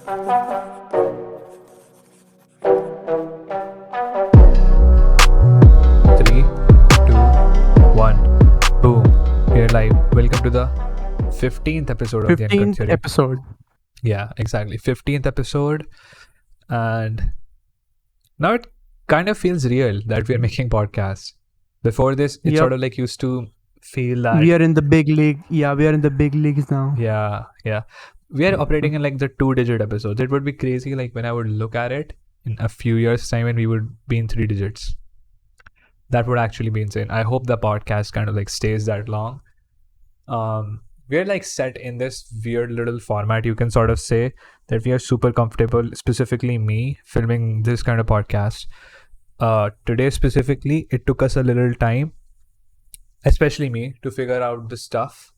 Three, two, one, boom. We're live. Welcome to the 15th episode of the UnCut 15th Theory. episode. Yeah, exactly. 15th episode. And now it kind of feels real that we're making podcasts. Before this, it Yep. sort of like used to feel that. We are in the big league. Yeah, we are in the big leagues now. Yeah. We are operating in like the 2-digit episodes. It would be crazy like when I would look at it in a few years' time when we would be in 3 digits. That would actually be insane. I hope the podcast kind of like stays that long. We're like set in this weird little format. You can sort of say that we are super comfortable, specifically me, filming this kind of podcast. Today specifically, it took us a little time, especially me, to figure out the stuff.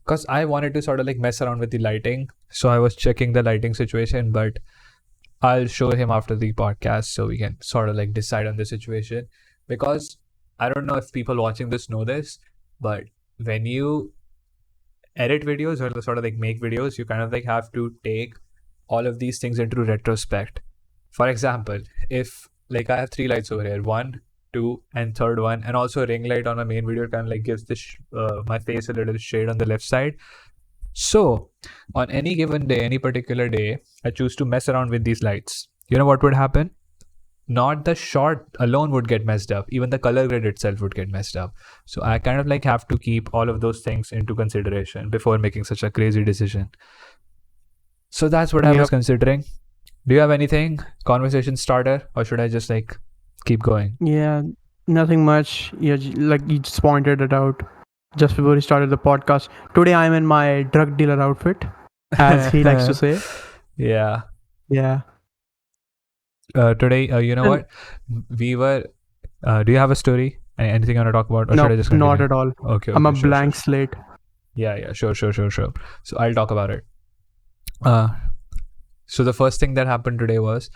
Because I wanted to sort of like mess around with the lighting. So I was checking the lighting situation, but I'll show him after the podcast so we can sort of like decide on the situation. Because I don't know if people watching this know this, but when you edit videos or sort of like make videos, you kind of like have to take all of these things into retrospect. For example, if like I have 3 lights over here, 1, 2, and third one, and also a ring light on my main video kind of like gives this my face a little shade on the left side. So on any given day, any particular day, I choose to mess around with these lights. You know what would happen? Not the shot alone would get messed up. Even the color grade itself would get messed up. So I kind of like have to keep all of those things into consideration before making such a crazy decision. So that's what I was considering. Do you have anything, conversation starter, or should I just like keep going? Yeah, nothing much. Yeah, like you just pointed it out just before we started the podcast. Today I'm in my drug dealer outfit, as he likes to say. Yeah. Yeah. Today, you know what? We were. Do you have a story? Anything you want to talk about, or No, should I just continue? not at all. Okay. I'm a sure, blank sure. slate. Yeah. Sure. So I'll talk about it. So the first thing that happened today was,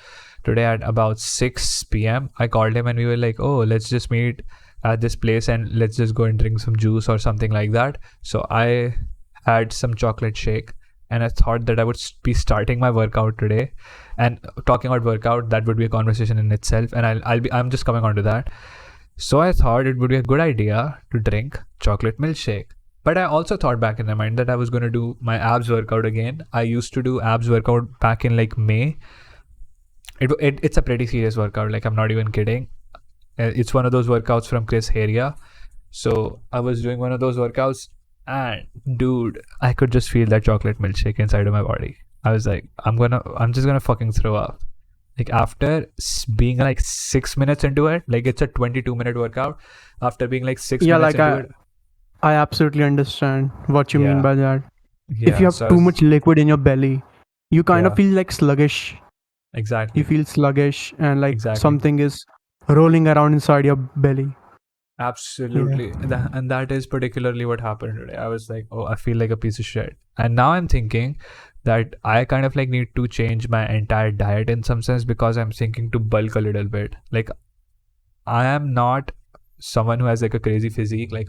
today at about 6 p.m. I called him and we were like, oh, let's just meet at this place and let's just go and drink some juice or something like that. So I had some chocolate shake and I thought that I would be starting my workout today. And talking about workout, that would be a conversation in itself, and I'm just coming on to that. So I thought it would be a good idea to drink chocolate milkshake. But I also thought back in my mind that I was going to do my abs workout again. I used to do abs workout back in like May. It's a pretty serious workout. Like, I'm not even kidding. It's one of those workouts from Craz area. So I was doing one of those workouts, and dude, I could just feel that chocolate milkshake inside of my body. I was like, I'm just gonna fucking throw up. Like, after being like 6 minutes into it, like it's a 22-minute workout. After being like 6 minutes into it. I absolutely understand what you mean by that. Yeah, if you have so too much liquid in your belly, you kind of feel like sluggish. Exactly. You feel sluggish and like Exactly. something is rolling around inside your belly. Absolutely. And that is particularly what happened today. I was like, oh, I feel like a piece of shit. And now I'm thinking that I kind of like need to change my entire diet in some sense, because I'm thinking to bulk a little bit. Like, I am not someone who has like a crazy physique. Like,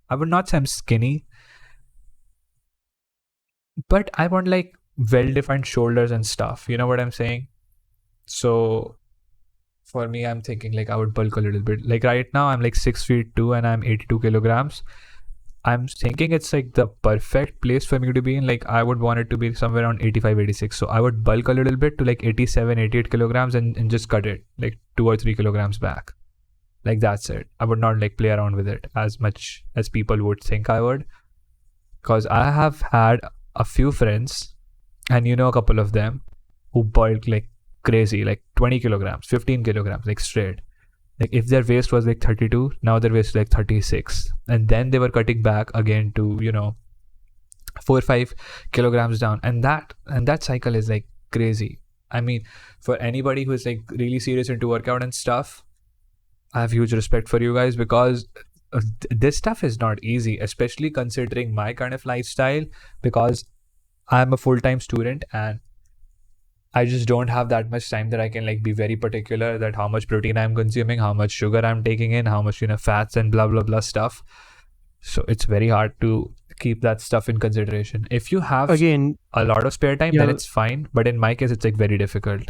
I would not say I'm skinny, but I want like well-defined shoulders and stuff. You know what I'm saying? So for me, I'm thinking like I would bulk a little bit. Like right now, I'm like 6'2" and I'm 82 kilograms. I'm thinking it's like the perfect place for me to be in. Like, I would want it to be somewhere around 85, 86. So I would bulk a little bit to like 87, 88 kilograms and just cut it like 2 or 3 kilograms back. Like, that's it. I would not like play around with it as much as people would think I would. Because I have had a few friends, and you know a couple of them, who bulk like crazy, like 20 kilograms, 15 kilograms, like straight. Like, if their waist was like 32, now their waist is like 36. And then they were cutting back again to, 4 or 5 kilograms down. And that cycle is like crazy. I mean, for anybody who is like really serious into workout and stuff, I have huge respect for you guys, because this stuff is not easy, especially considering my kind of lifestyle, because I'm a full-time student and I just don't have that much time that I can like be very particular that how much protein I'm consuming, how much sugar I'm taking in, how much, fats and blah, blah, blah stuff. So it's very hard to keep that stuff in consideration. If you have Again, a lot of spare time, yeah, then it's fine. But in my case, it's like very difficult.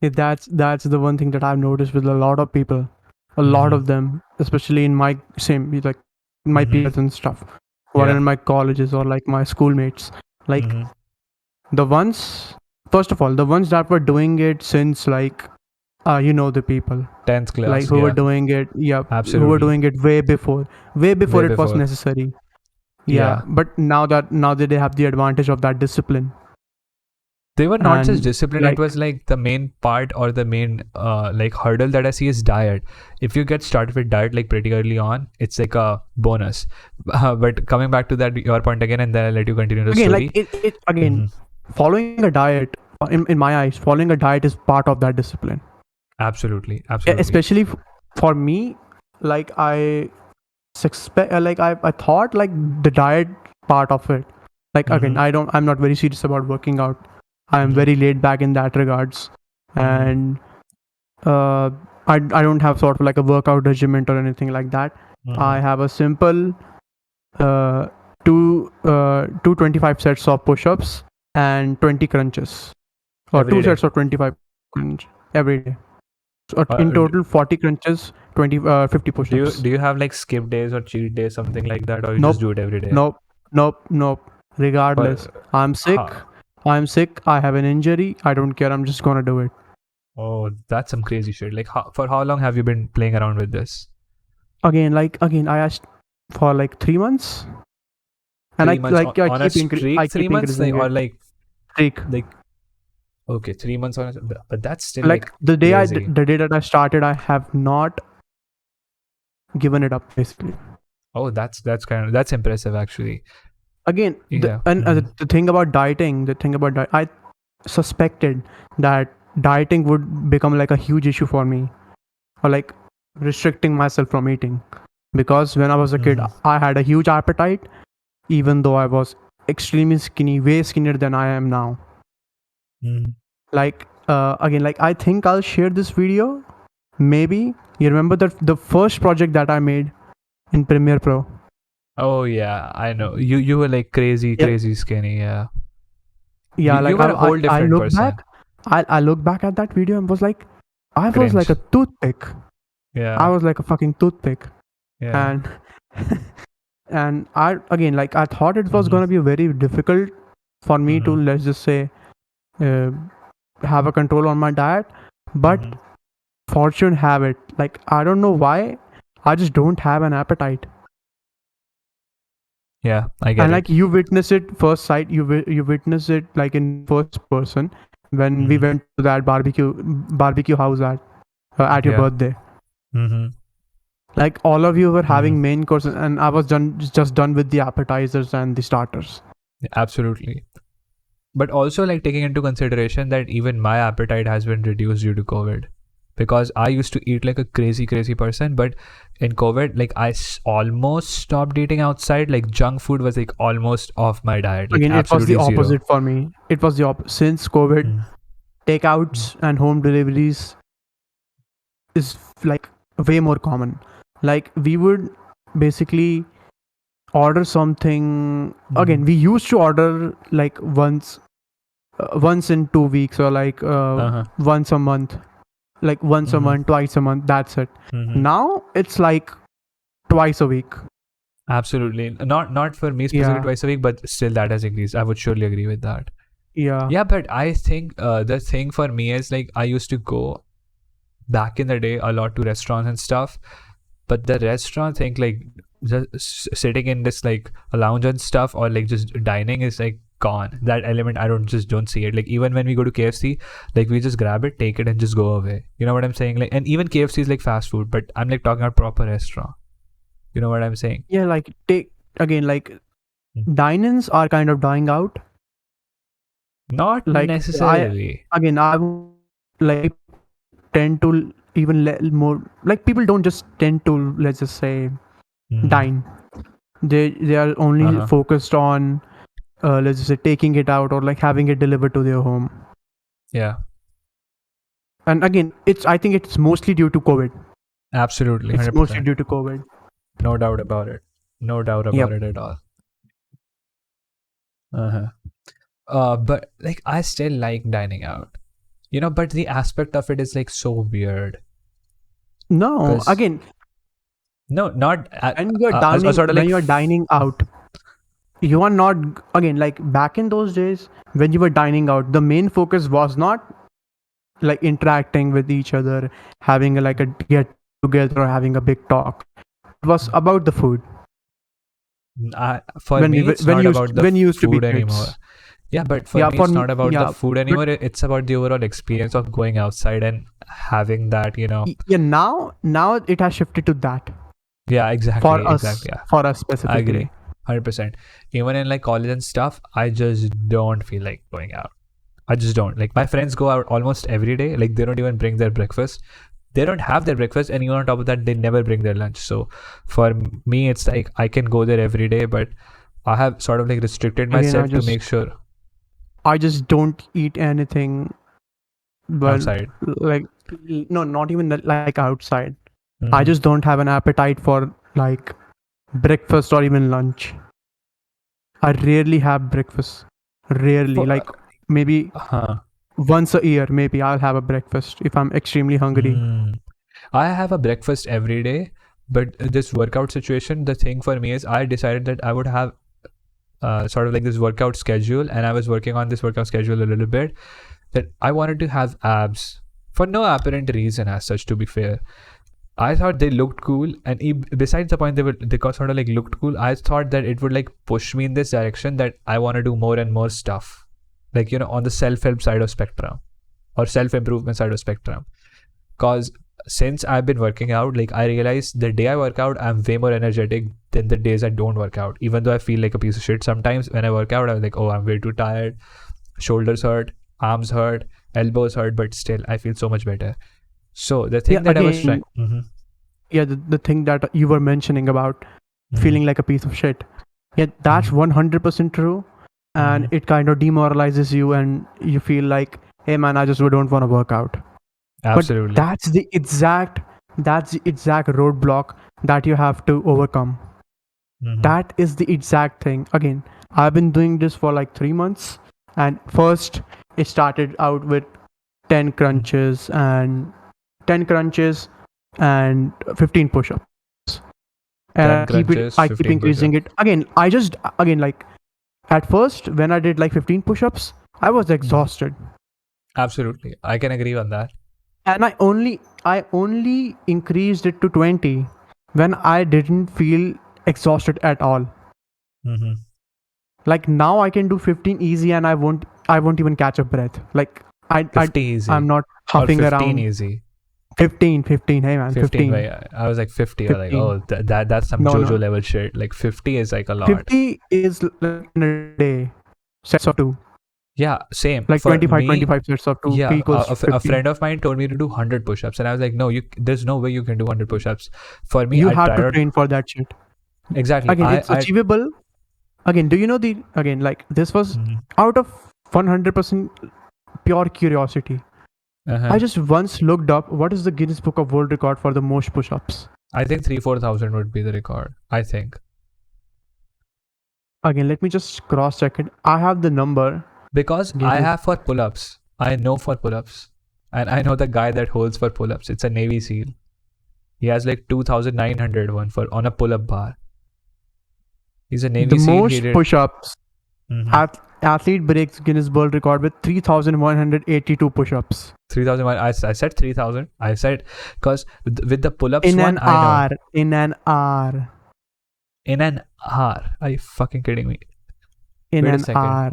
that's the one thing that I've noticed with a lot of people, a lot of them, especially in my my peers and stuff, who are Yeah. in my colleges or like my schoolmates. Like the ones, first of all, the ones that were doing it since like, the people 10th class. like who were doing it, who were Absolutely. doing it way before it was necessary. Yeah. But now that they have the advantage of that discipline. They were not just And, discipline. It was like the main part or the main like hurdle that I see is diet. If you get started with diet like pretty early on, it's like a bonus. But coming back to that your point again, and then I'll let you continue the again, story. like it again, following a diet, in my eyes, following a diet is part of that discipline. Absolutely. Especially for me, like I suspect, like I thought like the diet part of it. Like again, I'm not very serious about working out. I am very laid back in that regards, and I don't have sort of like a workout regiment or anything like that. I have a simple 225 sets of push-ups and 20 crunches, or Every two day. sets of 25 crunch every day. So in total 40 crunches, 50 push-ups. Do you have like skip days or cheat days, something like that, or you Nope. just do it every day? Nope. Regardless, I'm sick. I have an injury. I don't care. I'm just gonna do it. Oh, that's some crazy shit. Like, for how long have you been playing around with this? Again, I asked for like 3 months, and 3 months I on keep a streak. I 3 keep months, increasing or it. like Streak. Okay, 3 months on, but that's still Like the day crazy. the day that I started, I have not given it up basically. Oh, that's impressive actually. Again, Yeah. the thing about dieting, I suspected that dieting would become like a huge issue for me, or like restricting myself from eating, because when I was a kid, I had a huge appetite, even though I was extremely skinny, way skinnier than I am now. Like again, like I think I'll share this video. Maybe you remember the first project that I made in Premiere Pro. Oh yeah, I know. You were like crazy skinny. Yeah. Yeah, you were a whole different look person. back. I look back at that video and was like, I Cringe. was like a toothpick. Yeah. I was like a fucking toothpick. Yeah. And and I again, like I thought it was gonna be very difficult for me to, let's just say, have a control on my diet, but fortune have it, like I don't know why, I just don't have an appetite. Yeah, I get And it. like you witness it first sight, you witness it like in first person when we went to that barbecue house at your birthday. Like all of you were having main courses, and I was just done with the appetizers and the starters. Absolutely. But also like taking into consideration that even my appetite has been reduced due to COVID, because I used to eat like a crazy person, but in COVID, like I almost stopped eating outside. Like junk food was like almost off my diet. Like, again, it was the opposite zero. for me. It was the opposite. Since COVID, takeouts and home deliveries is like way more common. Like we would basically order something. Again, we used to order like once in 2 weeks, or like once a month, like once a month, twice a month, that's it. Now it's like twice a week. Absolutely. Not for me specifically twice a week, but still that has increased. I would surely agree with that. Yeah, but I think the thing for me is like I used to go back in the day a lot to restaurants and stuff, but the restaurant thing, like just sitting in this like a lounge and stuff, or like just dining, is like gone. That element I don't see it. Like even when we go to KFC, like we just grab it, take it, and just go away. You know what I'm saying? Like, and even KFC is like fast food, but I'm like talking about proper restaurant. You know what I'm saying? Yeah, like dine-ins are kind of dying out. Not like necessarily. I like tend to even more, like people don't just tend to, let's just say, dine. They are only focused on let's just say taking it out, or like having it delivered to their home. Yeah. And again, I think it's mostly due to COVID. Absolutely. It's 100%. mostly due to COVID. No doubt about it. No doubt about it at all. Uh-huh. But like I still like dining out, but the aspect of it is like so weird. No, Because again, no, not sort of when like you're dining out, you are not, again, like back in those days when you were dining out, the main focus was not like interacting with each other, having like a get together or having a big talk. It was about the food. For me, it's not about the when you used to be food anymore. kids. Yeah, but for Yeah, me, for it's me, not about the yeah. food anymore. It's about the overall experience of going outside and having that, Yeah, now it has shifted to that Yeah, exactly, exactly. Yeah, for us I agree, specifically. 100%. Even in like college and stuff, I just don't feel like going out. I just don't. Like my friends go out almost every day. Like they don't even bring their breakfast. They don't have their breakfast, and even on top of that, they never bring their lunch. So for me, it's like I can go there every day, but I have sort of like restricted Again, myself to make sure I just don't eat anything, but outside. like, no, not even like outside. I Mhm. just don't have an appetite for like breakfast or even lunch. I rarely have breakfast. Rarely, For, like maybe huh. once a year, maybe I'll have a breakfast if I'm extremely hungry. I have a breakfast every day, but this workout situation, the thing for me is I decided that I would have sort of like this workout schedule, and I was working on this workout schedule a little bit, that I wanted to have abs for no apparent reason as such, to be fair. I thought they looked cool, and besides the point they sort of like looked cool, I thought that it would like push me in this direction that I want to do more and more stuff, like on the self-help side of spectrum or self-improvement side of spectrum. Cause since I've been working out, like I realized the day I work out, I'm way more energetic than the days I don't work out. Even though I feel like a piece of shit sometimes when I work out, I'm like, oh, I'm way too tired. Shoulders hurt, arms hurt, elbows hurt, but still I feel so much better. So the thing Yeah, that I was again, trying, yeah, the thing that you were mentioning about feeling like a piece of shit. Yeah, that's Mhm. 100% true. And it kind of demoralizes you, and you feel like, hey man, I just don't want to work out. But Absolutely. that's the exact roadblock that you have to overcome. That is the exact thing. Again, I've been doing this for like 3 months, and first it started out with 10 crunches and 10 crunches and 15 push-ups, and 10 crunches, I keep 15 increasing push-ups. it. Again, like at first when I did like 15 push-ups, I was exhausted, Absolutely. I can agree on that. and I only increased it to 20 when I didn't feel exhausted at all. Like now I can do 15 easy, and I won't even catch a breath. Like I 50 I'm easy. not Or huffing 15 around. easy. 15, hey man, 15 15, by I was like 50. I was like, 15. oh, that's some No, JoJo no. level shit. Like 50 is like a lot. 50 is like in a day, sets of two. Yeah, same. Like For 25, me, 25 sets of two yeah, equals a 50. friend of mine told me to do 100 push-ups, and I was like, no, there's no way you can do 100 push-ups. For me, You I have tried to out train for that shit. exactly. Again, it's I achievable. Again, do you know like this was out of 100% pure curiosity. I uh-huh. just once looked up what is the Guinness Book of World Record for the most push-ups. I think 3,000-4,000 would be the record. I think Again, let me just cross check it. I have the number. because I Guinness. have for pull-ups. I know for pull-ups, and I know the guy that holds for pull-ups. It's a Navy SEAL. He has like 2,900 one for on a pull-up bar. He's a The Navy SEAL. He most did. push-ups. Mm-hmm. Athlete breaks Guinness World Record with 3,182 push-ups 3,000. I said 3,000. I said because with the pull-ups in one, an I know hour. In an hour. in an hour. Are you fucking kidding me? In Wait a an second. hour.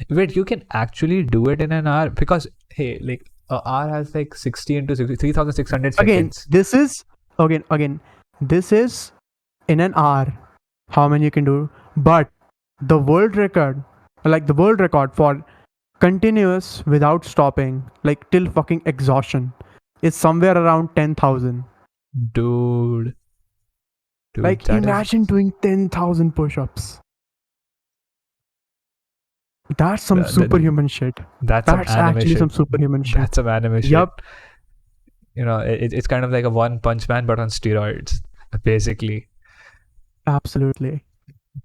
Wait, you can actually do it in an hour? Because hey, like an hour has like 60 into 60, 3,600 Again, seconds. this is again. This is in an hour. How many you can do? But the world record, for continuous without stopping, like till fucking exhaustion, is somewhere around 10,000. Dude, Like that is imagine doing 10,000 push-ups. That's some that, superhuman shit. that's some That's anime actually shit. some superhuman shit. That's some anime shit. Yup. It's kind of like a One Punch Man but on steroids, basically. Absolutely.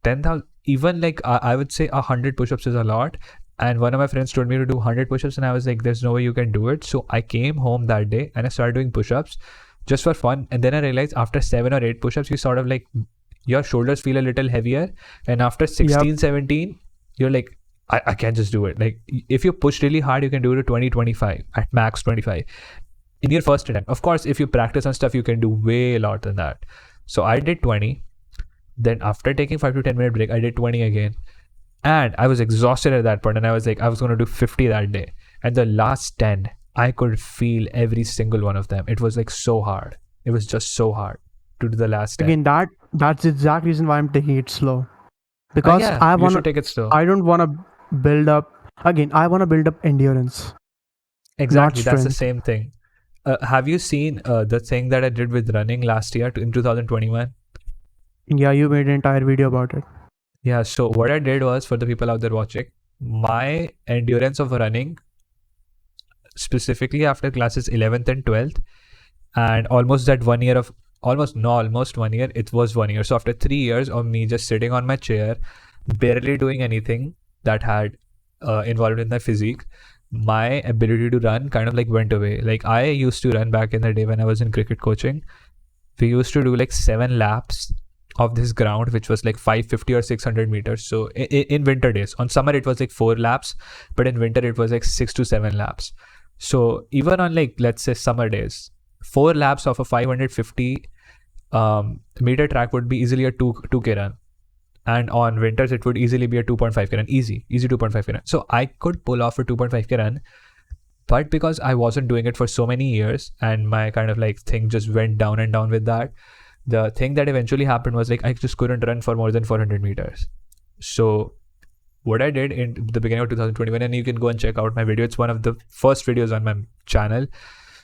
10,000. even like I would say 100 push-ups is a lot. And one of my friends told me to do 100 push-ups, and I was like, there's no way you can do it. So I came home that day and I started doing push-ups just for fun. And then I realized after 7 or 8 push-ups, you sort of like, your shoulders feel a little heavier. And after 16, 17, you're like, I can't just do it. Like if you push really hard, you can do it to 20, 25, at max 25 in your first attempt. Of course, if you practice on stuff, you can do way a lot than that. So I did 20. Then after taking 5 to 10 minute break, I did 20 again. And I was exhausted at that point, and I was like, I was going to do 50 that day. And the last 10, I could feel every single one of them. It was like so hard. It was just so hard to do the last 10. Again, that's the exact reason why I'm taking it slow. Because I want to take it slow. I don't want to build up. Again, I want to build up endurance. Exactly, that's the same thing. Have you seen the thing that I did with running last year in 2021? Yeah, you made an entire video about it. Yeah, so what I did was, for the people out there watching, my endurance of running, specifically after classes 11th and 12th, and almost 1 year, it was 1 year. So after 3 years of me just sitting on my chair, barely doing anything that had involved in my physique, my ability to run kind of like went away. Like I used to run back in the day when I was in cricket coaching. We used to do like 7 laps of this ground, which was like 550 or 600 meters. So in winter days, on summer it was like 4 laps, but in winter it was like 6 to 7 laps. So even on like, let's say summer days, 4 laps of a 550 meter track would be easily a 2K run. And on winters, it would easily be a 2.5K run. Easy 2.5K run. So I could pull off a 2.5K run, but because I wasn't doing it for so many years and my kind of like thing just went down and down with that, the thing that eventually happened was like I just couldn't run for more than 400 meters. So what I did in the beginning of 2021, and you can go and check out my video, it's one of the first videos on my channel.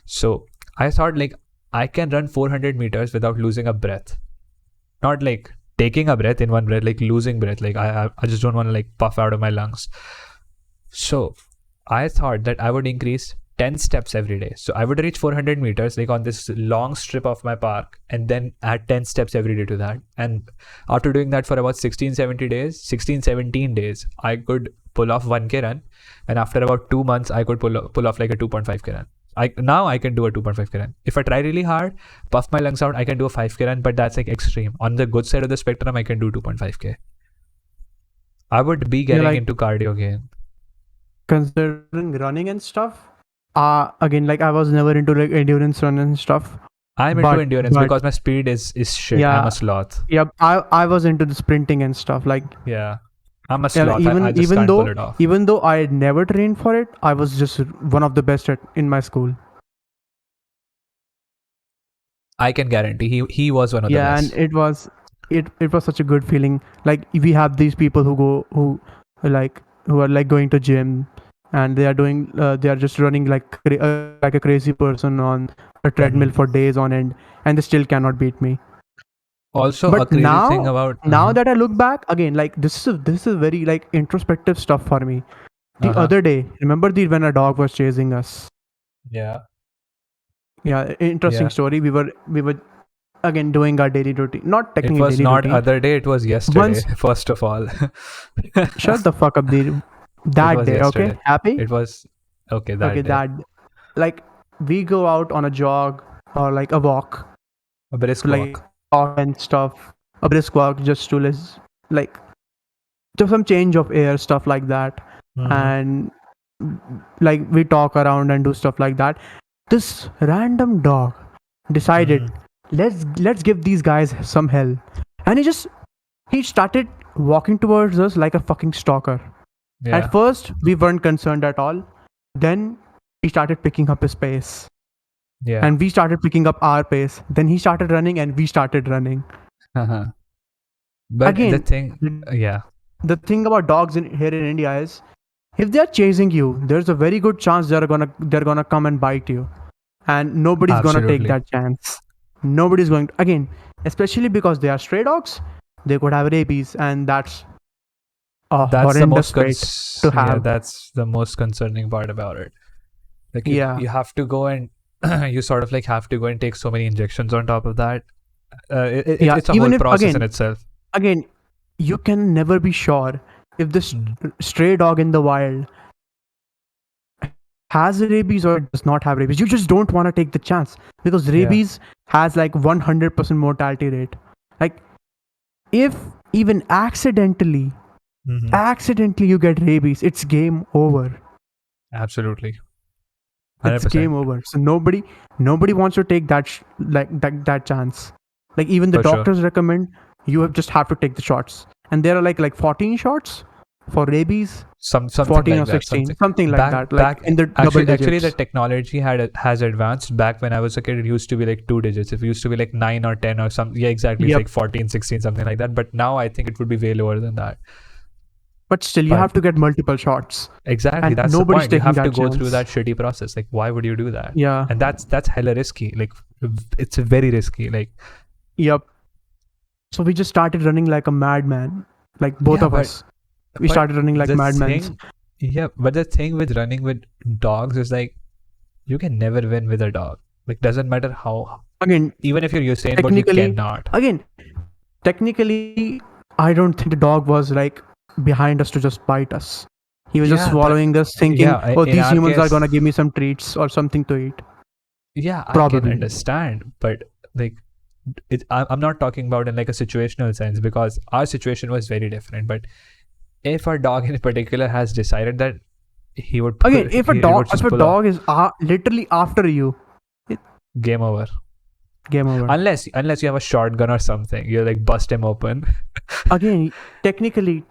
So I thought like I can run 400 meters without losing a breath. Not like taking a breath in one breath, like losing breath. Like I just don't want to like puff out of my lungs. So I thought that I would increase 10 steps every day. So I would reach 400 meters like on this long strip of my park, and then add 10 steps every day to that. And after doing that for about 17 days, I could pull off 1K run. And after about 2 months, I could pull off like a 2.5K run. Now I can do a 2.5K run. If I try really hard, puff my lungs out, I can do a 5K run, but that's like extreme. On the good side of the spectrum, I can do 2.5K. I would be getting into cardio again. Considering running and stuff, again, like I was never into like endurance run and stuff. I'm into endurance because my speed is shit. Yeah, I'm a sloth. Yeah, I was into the sprinting and stuff. Like yeah, I'm a sloth. I just can't pull it off. Even though I had never trained for it, I was just one of the best in my school. I can guarantee he was one of the best. Yeah, and it was such a good feeling. Like we have these people who are like going to gym, and they are just running like a crazy person on a treadmill for days on end, and they still cannot beat me. Also, but a crazy thing about now that I look back again, like this is very like introspective stuff for me. The other day, remember when a dog was chasing us? Yeah, interesting story. We were again doing our daily routine. Not technically. It was not other day. It was yesterday. First of all, shut the fuck up, dude. That day, yesterday. Okay, happy. It was okay. That day. Like we go out on a jog or like a walk, a brisk walk and stuff. A brisk walk just to like just some change of air, stuff like that, and like we talk around and do stuff like that. This random dog decided let's give these guys some hell, and he started walking towards us like a fucking stalker. Yeah. At first we weren't concerned at all, then he started picking up his pace, and we started picking up our pace, then he started running and we started running. But again, the thing about dogs here in India is, if they're chasing you, there's a very good chance they're gonna come and bite you, and nobody's gonna take that chance. Nobody's going to, again, especially because they are stray dogs, they could have rabies, and that's the most to have. Yeah, that's the most concerning part about it. Like you have to go and you sort of like have to go and take so many injections on top of that. It's a whole process in itself. Again, you can never be sure if this stray dog in the wild has rabies or it does not have rabies. You just don't want to take the chance because rabies has like 100% mortality rate. Like if even accidentally you get rabies, it's game over. Absolutely. 100%. It's game over. So nobody wants to take that that chance. Like even the doctors recommend you just have to take the shots, and there are like 14 shots for rabies. Something 14 like or that, 16, something like that. Like in the double digits. Actually, the technology has advanced. Back when I was a kid, it used to be like 2 digits. It used to be like 9 or 10 or something. Yeah, exactly. It's like 14, 16, something like that. But now I think it would be way lower than that. But still, you have to get multiple shots. Exactly. And that's nobody's the point. You have to taking go that through that chance. shitty process. Like, why would you do that? Yeah. And that's hella risky. Like, it's very risky. Like, yep. So we just started running like a madman. Like both of us. We started running like madmen. Yeah, but the thing with running with dogs is like, you can never win with a dog. Like, doesn't matter how. Again, even if you're Usain, but you cannot. Again, technically, I don't think the dog was like behind us to just bite us. He was just swallowing us, thinking, "Oh, these humans are gonna give me some treats or something to eat." Yeah, probably. I can understand, but like, I'm not talking about in like a situational sense because our situation was very different. But if a dog in particular has decided that he would if a dog is literally after you, game over. Game over. Unless you have a shotgun or something, you like bust him open. Again, technically,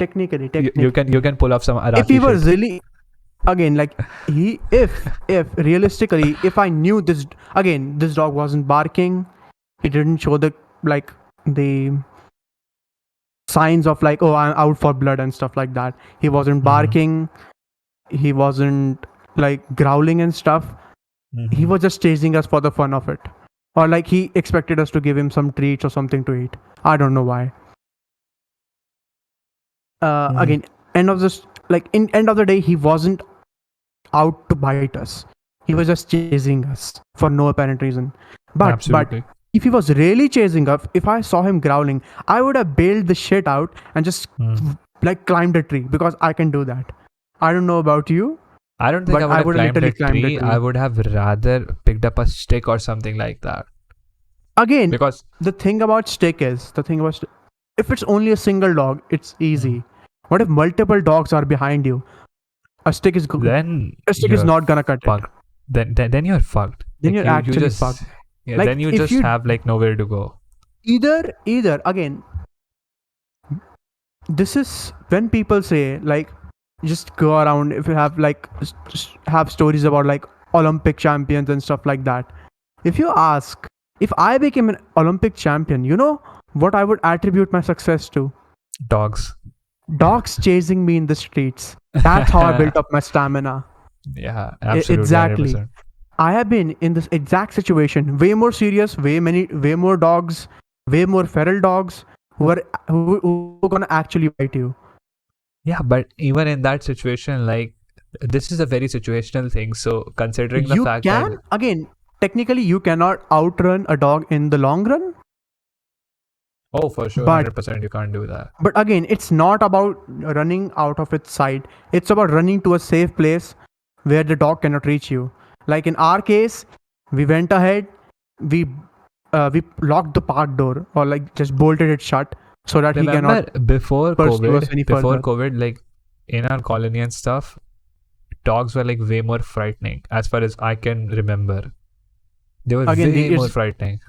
you can pull off some Iraqi if he was shit. really, again, like if realistically, if I knew this dog wasn't barking, he didn't show the signs of like, oh, I'm out for blood and stuff like that. He wasn't barking. He wasn't like growling and stuff. He was just chasing us for the fun of it. Or like he expected us to give him some treats or something to eat. I don't know why. Again, end of the day, he wasn't out to bite us. He was just chasing us for no apparent reason. But if he was really chasing us, if I saw him growling, I would have bailed the shit out and just like climbed a tree because I can do that. I don't know about you. I don't think I would have climbed a tree. I would have rather picked up a stick or something like that. Again, because the thing about stick is, if it's only a single dog, it's easy. What if multiple dogs are behind you? A stick is not gonna cut it. Then you're fucked. Then you're actually fucked. Yeah, like then you just have like nowhere to go. Either again, this is when people say like, just go around if you have like have stories about like Olympic champions and stuff like that. If you ask, if I became an Olympic champion, you know what I would attribute my success to? Dogs chasing me in the streets. That's how I built up my stamina. Yeah, absolutely. Exactly. 100%. I have been in this exact situation, way more serious, way more dogs, way more feral dogs who are gonna actually bite you. Yeah, but even in that situation, like, this is a very situational thing. So considering the fact that again, technically you cannot outrun a dog in the long run. Oh, for sure, 100% you can't do that. But again, it's not about running out of its sight. It's about running to a safe place where the dog cannot reach you. Like in our case, we went ahead, we locked the park door or like just bolted it shut so that he cannot. Before COVID, like in our colony and stuff, dogs were like way more frightening as far as I can remember. They were way more frightening.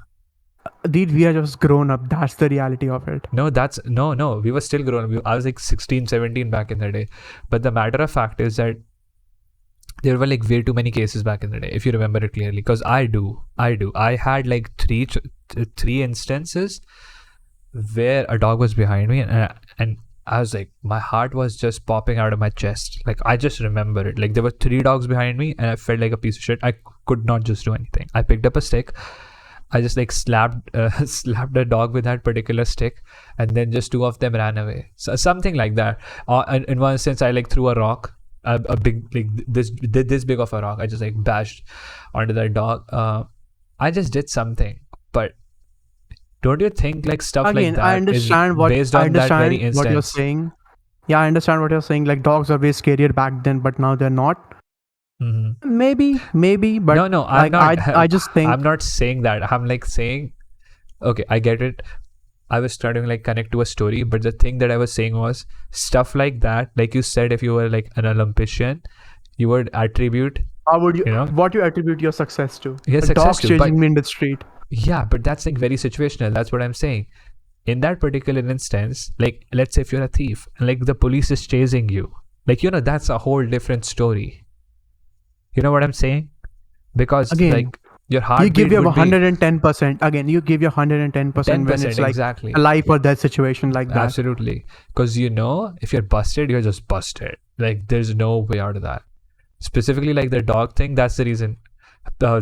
We are just grown up. That's the reality of it. No, we were still grown up. I was like 16, 17 back in the day. But the matter of fact is that there were like way too many cases back in the day, if you remember it clearly. Because I do. I had like three instances where a dog was behind me and I was like, my heart was just popping out of my chest. Like, I just remember it. Like, there were 3 dogs behind me and I felt like a piece of shit. I could not just do anything. I picked up a stick. I just like slapped a dog with that particular stick, and then just 2 of them ran away. So something like that. In one instance, I like threw a rock, a big like this big of a rock. I just like bashed onto that dog. I just did something, but don't you think like stuff Again, like I that is understand what based I on that very understand what you're instance? saying. Yeah, I understand what you're saying. Like dogs are way scarier back then, but now they're not. Maybe, but No, I'm like not. I just think I'm not saying that. I'm like saying, okay, I get it. I was trying to like connect to a story, but the thing that I was saying was stuff like that. Like you said, if you were like an Olympian, you would attribute, how would you you know, what you attribute your success to? your A success dog's to. But chasing me in the street. yeah, but that's like very situational. That's what I'm saying. In that particular instance, like let's say if you're a thief and like the police is chasing you, like that's a whole different story. You know what I'm saying? Because Again, like your you heartbeat give your would be 110%. Again, you give your 110% when 10% it's like exactly. a life or death situation like that. Absolutely. Because if you're busted, you're just busted. Like there's no way out of that. Specifically like the dog thing, that's the reason.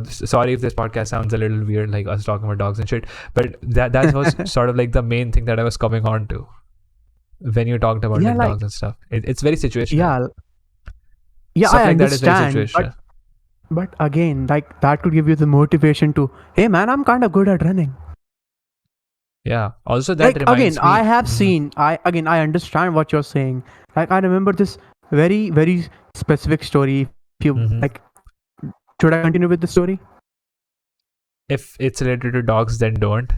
Sorry if this podcast sounds a little weird, like us talking about dogs and shit, but that was sort of like the main thing that I was coming on to when you talked about like dogs and stuff. It's very situational. Yeah, Stuff I like that is very understand, situational. but again, like that could give you the motivation to, hey man, I'm kind of good at running. Yeah. Also, that Like reminds again, me. I have seen. I understand what you're saying. Like I remember this very specific story. If you like, should I continue with the story? If it's related to dogs, then don't.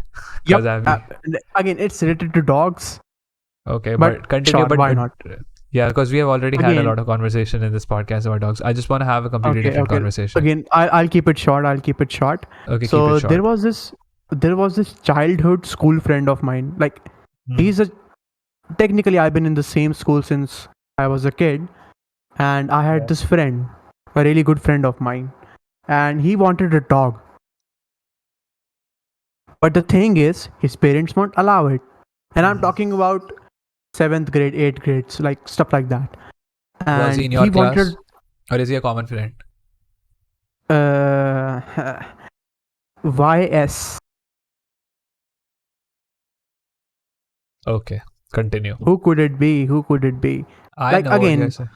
Yep. I've Again, it's related to dogs. Okay, But but continue. sure, But why not? yeah, because we have already had a Again, lot of conversation in this podcast about dogs. I just want to have a completely different conversation. Again, I'll keep it short. Okay, keep it So short. there was this childhood school friend of mine. Like he's technically I've been in the same school since I was a kid, and I had this friend, a really good friend of mine, and he wanted a dog. But the thing is, his parents won't allow it. And I'm talking about 7th grade, 8th grades, like stuff like that. And Was he in your class? wanted Or is he a common friend? YS. Okay, continue. Who could it be? I Like know what again, you're saying.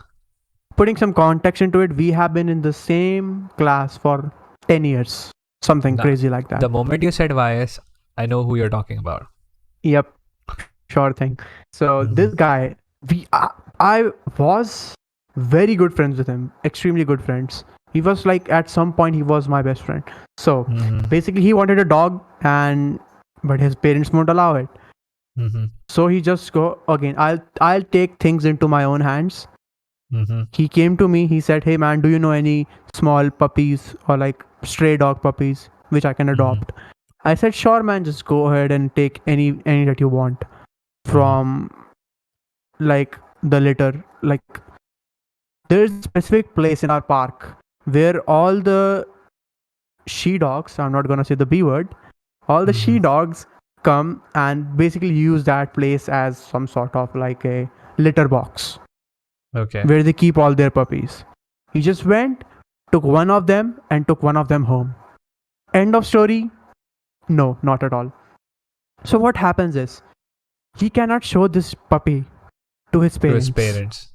putting some context into it, we have been in the same class for 10 years. Something crazy like that. The moment you said YS, I know who you're talking about. Yep. Sure thing. So this guy, I was very good friends with him. Extremely good friends. He was like, at some point, he was my best friend. So basically, he wanted a dog, but his parents won't allow it. So he just again. I'll take things into my own hands. He came to me. He said, "Hey man, do you know any small puppies or like stray dog puppies which I can adopt?" I said, "Sure man, just go ahead and take any that you want from like the litter. Like there's a specific place in our park where all the she dogs, I'm not gonna say the B word, all the she dogs come and basically use that place as some sort of like a litter box. Okay. Where they keep all their puppies. He just went, took one of them and took one of them home. End of story? No, not at all. So what happens is, he cannot show this puppy to his parents.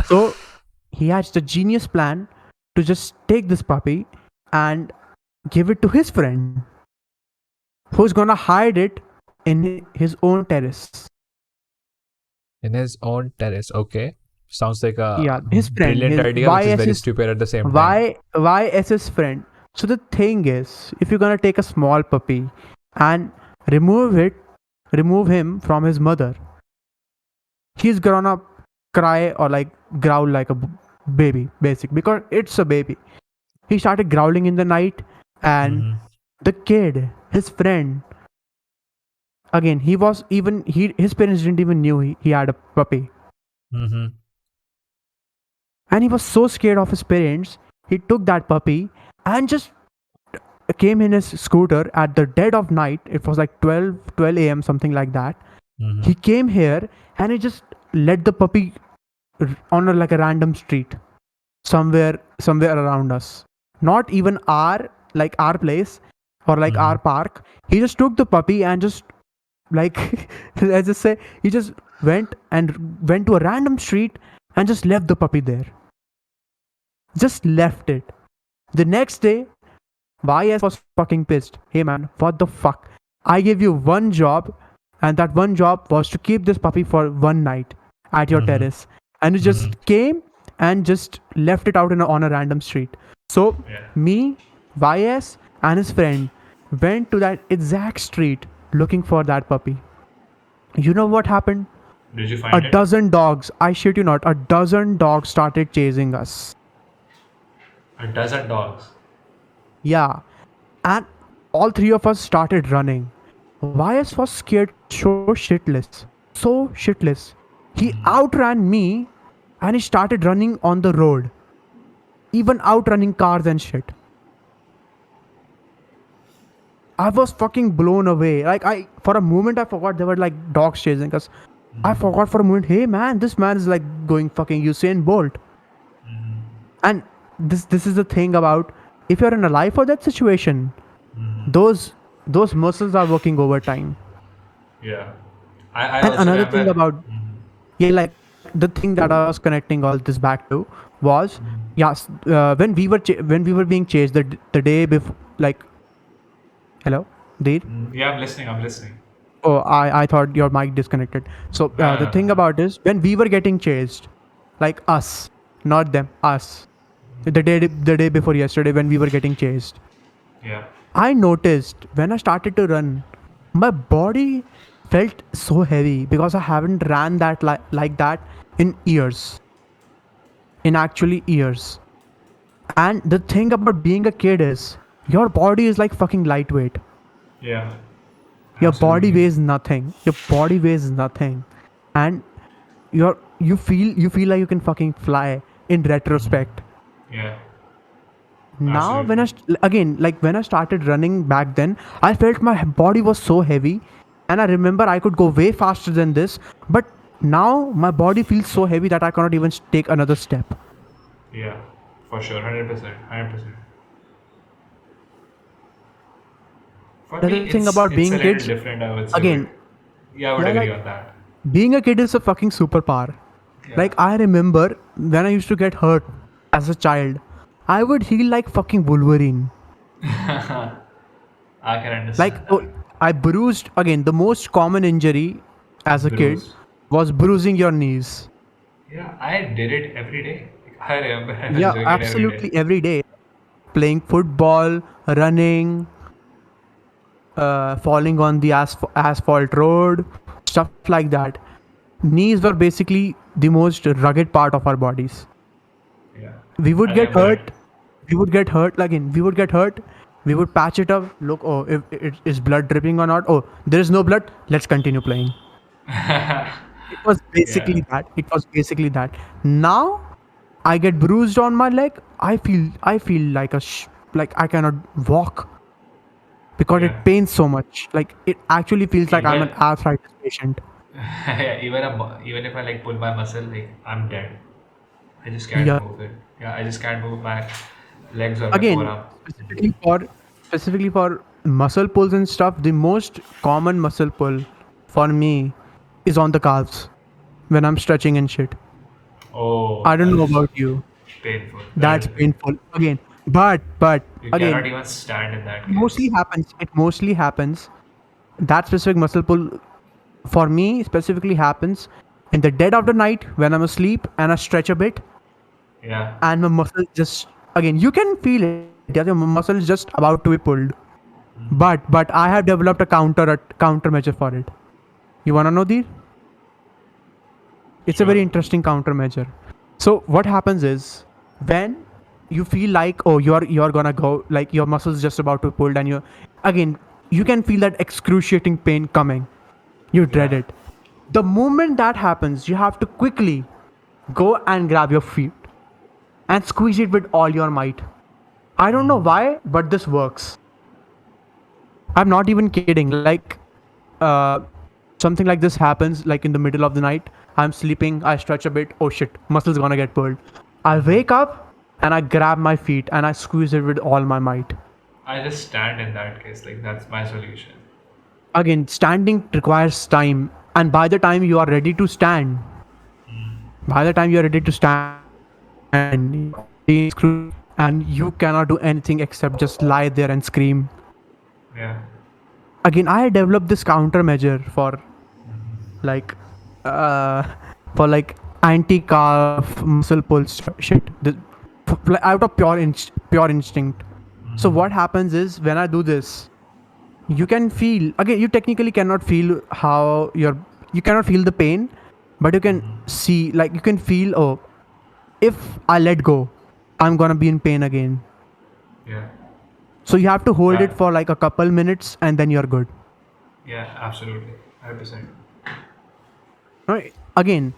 So he has the genius plan to just take this puppy and give it to his friend, who's gonna hide it in his own terrace. In his own terrace. Okay. Sounds like a his friend, brilliant idea, which is very stupid at the same time. Why is his friend? So the thing is, if you're gonna take a small puppy and remove him from his mother, he's gonna cry or like growl like a baby, because it's a baby. He started growling in the night, and the kid, his friend, again, his parents didn't even knew he had a puppy. And he was so scared of his parents, he took that puppy and just came in his scooter at the dead of night. It was like 12 a.m., something like that. He came here and he just let the puppy on like a random street somewhere around us. Not even our place or like our park. He just took the puppy and just like let's just say he just went to a random street and just left the puppy there. Just left it. The next day, YS was fucking pissed. Hey man, what the fuck? I gave you one job, and that one job was to keep this puppy for one night at your terrace, and you just came and just left it out on a random street. So Yeah. me, YS, and his friend went to that exact street looking for that puppy. You know what happened? Did you A find it? dozen dogs, I shit you not, a dozen dogs started chasing us. A dozen dogs. Yeah. And all three of us started running. YS was scared so shitless. So shitless. He outran me and he started running on the road. Even outrunning cars and shit. I was fucking blown away. Like for a moment I forgot there were like dogs chasing us. I forgot for a moment, hey man, this man is like going fucking Usain Bolt. And this is the thing about, if you're in a life or death situation, those muscles are working overtime. Yeah. I And also another thing remember. about, yeah, like the thing that I was connecting all this back to was, yes, when we were being chased the day before, like, hello, Deed? Yeah, I'm listening. I'm listening. Oh, I thought your mic disconnected. So No, the no, no, thing no. about is, when we were getting chased, like us, not them, us, the day before yesterday when we were getting chased, Yeah. I noticed when I started to run, my body felt so heavy because I haven't ran that like that in years. In actually years. And the thing about being a kid is, your body is like fucking lightweight. Yeah. Your body Absolutely. weighs nothing. Your body weighs nothing. And you feel like you can fucking fly in retrospect. Yeah. Now when Absolutely. when I started running back then, I felt my body was so heavy, and I remember I could go way faster than this, but now my body feels so heavy that I cannot even take another step. Yeah. For sure. 100%. 100%. For me, Another thing about it's a being little kids, different, I would say, but again, yeah, I would yeah, agree like on that. being a kid is a fucking superpower. Yeah. Like I remember when I used to get hurt as a child, I would heal like fucking Wolverine. I can Like, understand oh, that. I bruised, again, the most common injury as a kid Bruce. was bruising your knees. Yeah, I did it every day. I remember I was Yeah, doing it every day. absolutely every day. Playing football, running, falling on the asphalt road, stuff like that. Knees were basically the most rugged part of our bodies. Yeah. We would I get remember it. hurt. We would get hurt. Again, we would get hurt. We would patch it up. Look, oh, if it is blood dripping or not. Oh, there is no blood. Let's continue playing. It was Yeah. basically that. It was basically that. Now I get bruised on my leg. I feel like like I cannot walk because Yeah. it pains so much. Like it actually feels like I'm an Even arthritis patient. yeah, even if I like pull my muscle, like I'm dead. I just can't Yeah. move it. Yeah, I just can't move my legs or my Again, forearm. specifically for muscle pulls and stuff, the most common muscle pull for me is on the calves when I'm stretching and shit. Oh, I don't that know is about you. painful. That That's is painful. painful. Again, but You cannot again, even stand in that mostly case. happens. It mostly happens. That specific muscle pull for me specifically happens in the dead of the night when I'm asleep and I stretch a bit Yeah. and my muscle just, again, you can feel it. Yeah, your muscle is just about to be pulled. But I have developed a countermeasure for it. You wanna know, the? It's a Sure. very interesting countermeasure. So what happens is, when you feel like, oh, you're gonna go, like your muscles just about to pull, and you can feel that excruciating pain coming. You dread Yeah. it. The moment that happens, you have to quickly go and grab your feet and squeeze it with all your might. I don't know why, but this works. I'm not even kidding. Like, uh, something like this happens like in the middle of the night. I'm sleeping, I stretch a bit. Oh shit, muscles gonna get pulled. I wake up and I grab my feet and I squeeze it with all my might. I just stand in that case. Like that's my solution. Again, standing requires time, and by the time you're ready to stand, your body is excruciating and you cannot do anything except just lie there and scream. Yeah. again, I developed this countermeasure like uh, for like anti-calf muscle pull shit, out of pure instinct. So what happens is when I do this, you can feel, again, you technically cannot feel how you cannot feel the pain, but you can see, like you can feel, oh, if I let go, I'm gonna be in pain again. Yeah. So you have to hold it That- for like a couple minutes and then you're good. Yeah, absolutely. 100%. Right? Again,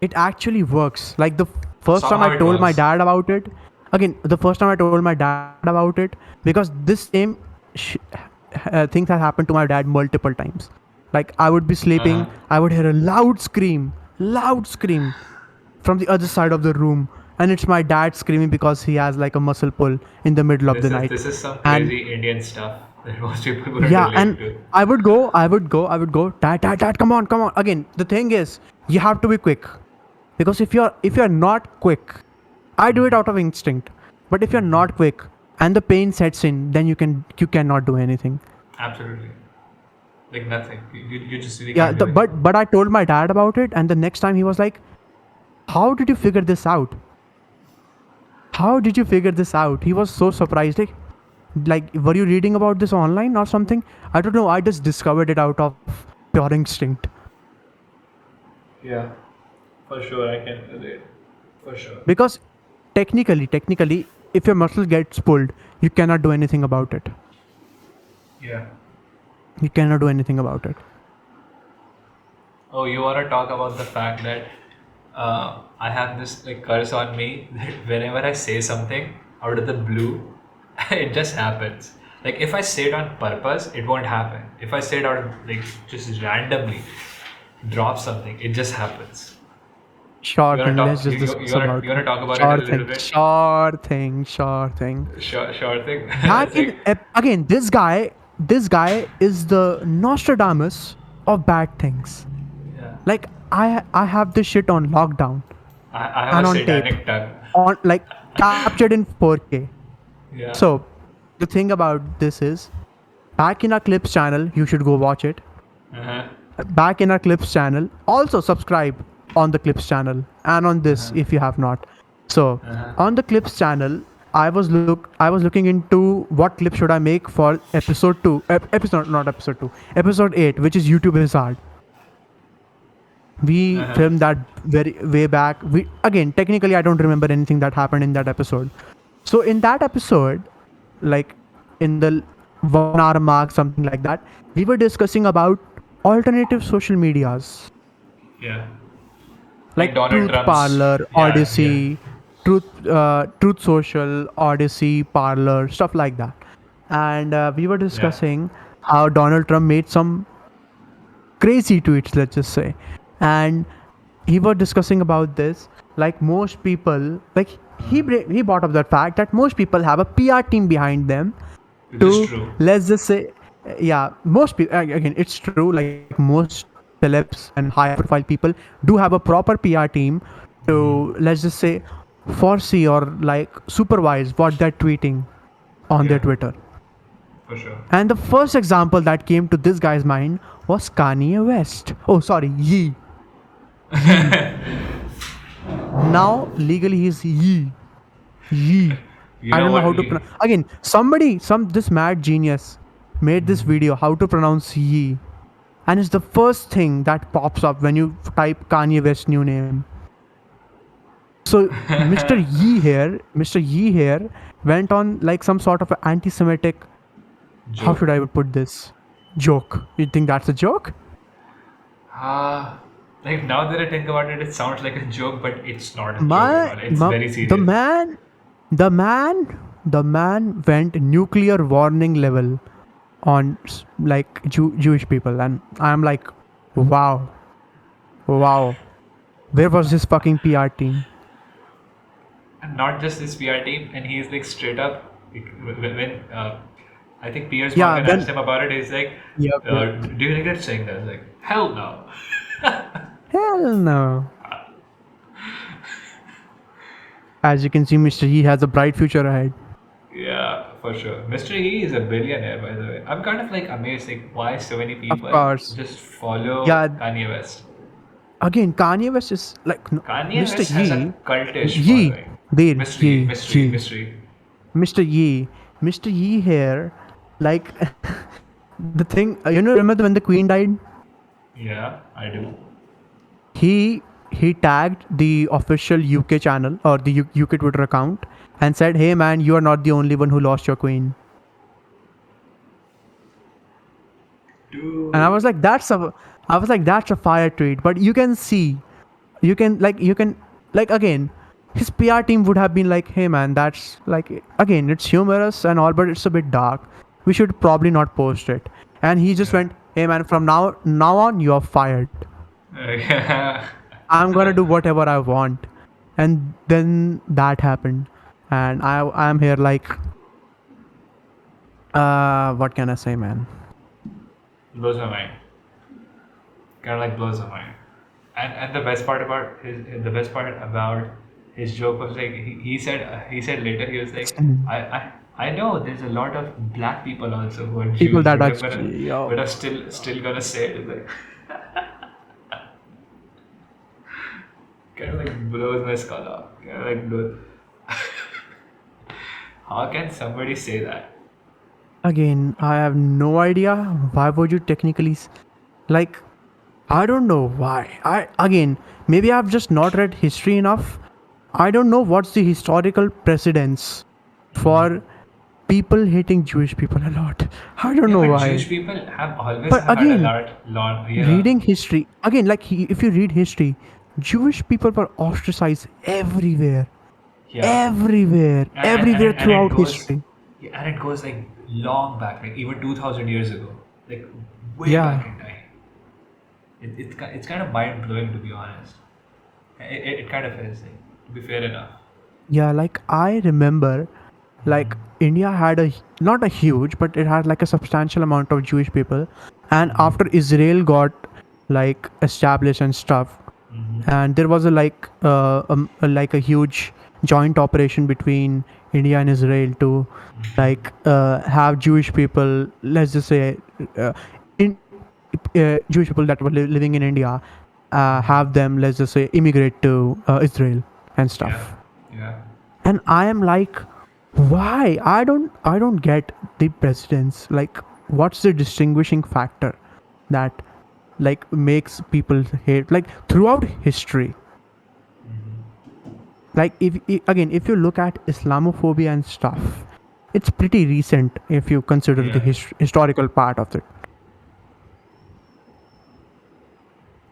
it actually works. Like the first time Somehow I it told my works. dad about it, again, the first time I told my dad about it, because this same things have happened to my dad multiple times. Like I would be sleeping, I would hear a loud scream from the other side of the room, and it's my dad screaming because he has like a muscle pull in the middle of the night. This is some And crazy Indian stuff that most people wouldn't yeah, relate and to. I would go, dad, come on. Again, the thing is, you have to be quick, because if you're not quick, I do it out of instinct. But if you're not quick and the pain sets in, then you cannot do anything. Absolutely. Like nothing. You just really Yeah, can't do anything. but I told my dad about it, and the next time he was like, "How did you figure this out? How did you figure this out?" He was so surprised. Like, were you reading about this online or something? I don't know. I just discovered it out of pure instinct. Yeah, for sure I can relate. For sure. Because technically, if your muscle gets pulled, you cannot do anything about it. Yeah. You cannot do anything about it. Oh, you want to talk about the fact that I have this like curse on me that whenever I say something out of the blue, it just happens. Like if I say it on purpose, it won't happen. If I say it out of, like just randomly, drop something, it just happens. Sure You wanna thing. talk? Let's just discuss about You wanna it. talk about it a Sure little thing. bit? Sure thing. Sure thing. Back It's in like again, this guy is the Nostradamus of bad things. yeah. Like I have this shit on lockdown I have and a on tape, satanic tongue. on like captured in 4K. Yeah. So the thing about this is, back in our clips channel, you should go watch it. Uh-huh. Back in our clips channel, also subscribe on the clips channel and on this if you have not. So on the clips channel, I was looking into what clip should I make for episode 2, episode not episode 2, episode 8, which is YouTube is hard. We filmed that very way back. We, again, technically I don't remember anything that happened in that episode. So in that episode, like in the 1 hour mark, something like that, we were discussing about alternative social medias Yeah. Like like Donald Truth Trump's. Parlor, Yeah. Odyssey, Truth Social, Odyssey, Parlor, stuff like that. And we were Yeah. discussing how Donald Trump made some crazy tweets, let's just say. And he was discussing about this, like most people, like he brought up that fact that most people have a PR team behind them Which is to, true. let's just say, yeah, most people, again, it's true, like most celebs and high profile people do have a proper PR team to, let's just say, foresee or like supervise what they're tweeting on their Yeah. Twitter. For sure. And the first example that came to this guy's mind was Kanye West. Oh, sorry, Ye. Now legally he's Ye. Ye. You I know don't know what? how to pronounce. Again, this mad genius made this video how to pronounce Ye, and it's the first thing that pops up when you type Kanye West new name. So Mr. Ye here went on like some sort of an anti-Semitic. How Joke. should I put this? Joke. You think that's a joke? Like now that I think about it, it sounds like a joke, but it's not a joke My, at all. It's my very serious. the man went nuclear warning level on like Jewish people, and I'm like, wow, where was this fucking PR team? And not just this PR team, and he's like straight up. When I think Piers Yeah, Morgan then asked him about it, he's like, Yep. "Do you regret saying that?" I was like, "Hell no." Hell no. As you can see, Mr. Yi has a bright future ahead. Yeah, for sure. Mr. E is a billionaire, by the way. I'm kind of like amazed, like why so many Of people course. just follow Yeah. Kanye West. Again, Kanye West is like Kanye Mr. West has a Ye. cultish Ye. following. There. Mystery, Ye. mystery, Ye. mystery. Mr. Ye. Mr. Ye here. Like the thing. Remember when the Queen died? Yeah, I do. He tagged the official UK channel or the UK Twitter account and said, "Hey man, you are not the only one who lost your queen." Dude. And I was like, that's a fire tweet. But you can see, you can again, his PR team would have been like, "Hey man, that's like again, it's humorous and all, but it's a bit dark. We should probably not post it." And he just went, "Hey man, from now on, you're fired. Yeah. I'm gonna do whatever I want." And then that happened, and I'm here like, what can I say, man? Blows my mind. Kind of like blows my mind. And the best part about his joke was like he said later he was like I know there's a lot of black people also who are People Jews that but actually, I'm still gonna say it. It's like kind of like blows my skull off. Kind of like blows. How can somebody say that? again, I have no idea. Why would you technically like? I don't know why. Maybe I've just not read history enough. I don't know what's the historical precedence for people hating Jewish people a lot. I don't Yeah, know but why. Jewish people have always But have had a again, lot yeah. reading history again, like if you read history, Jewish people were ostracized everywhere, Yeah. everywhere And it throughout goes history. yeah, and it goes like long back, like even 2000 years ago, like way Yeah. back in time. It's kind of mind blowing to be honest. It kind of is, like, to be fair enough. Yeah, like I remember, like India had not a huge, but it had like a substantial amount of Jewish people, and after Israel got like established and stuff, and there was a huge joint operation between India and Israel to have Jewish people, let's just say, in Jewish people that were living in India, have them, let's just say, immigrate to Israel and stuff. Yeah. And I am like, why? I don't get the precedence. Like, what's the distinguishing factor that like makes people hate like throughout history? Like if you look at Islamophobia and stuff, it's pretty recent if you consider the Yeah. historical part of it.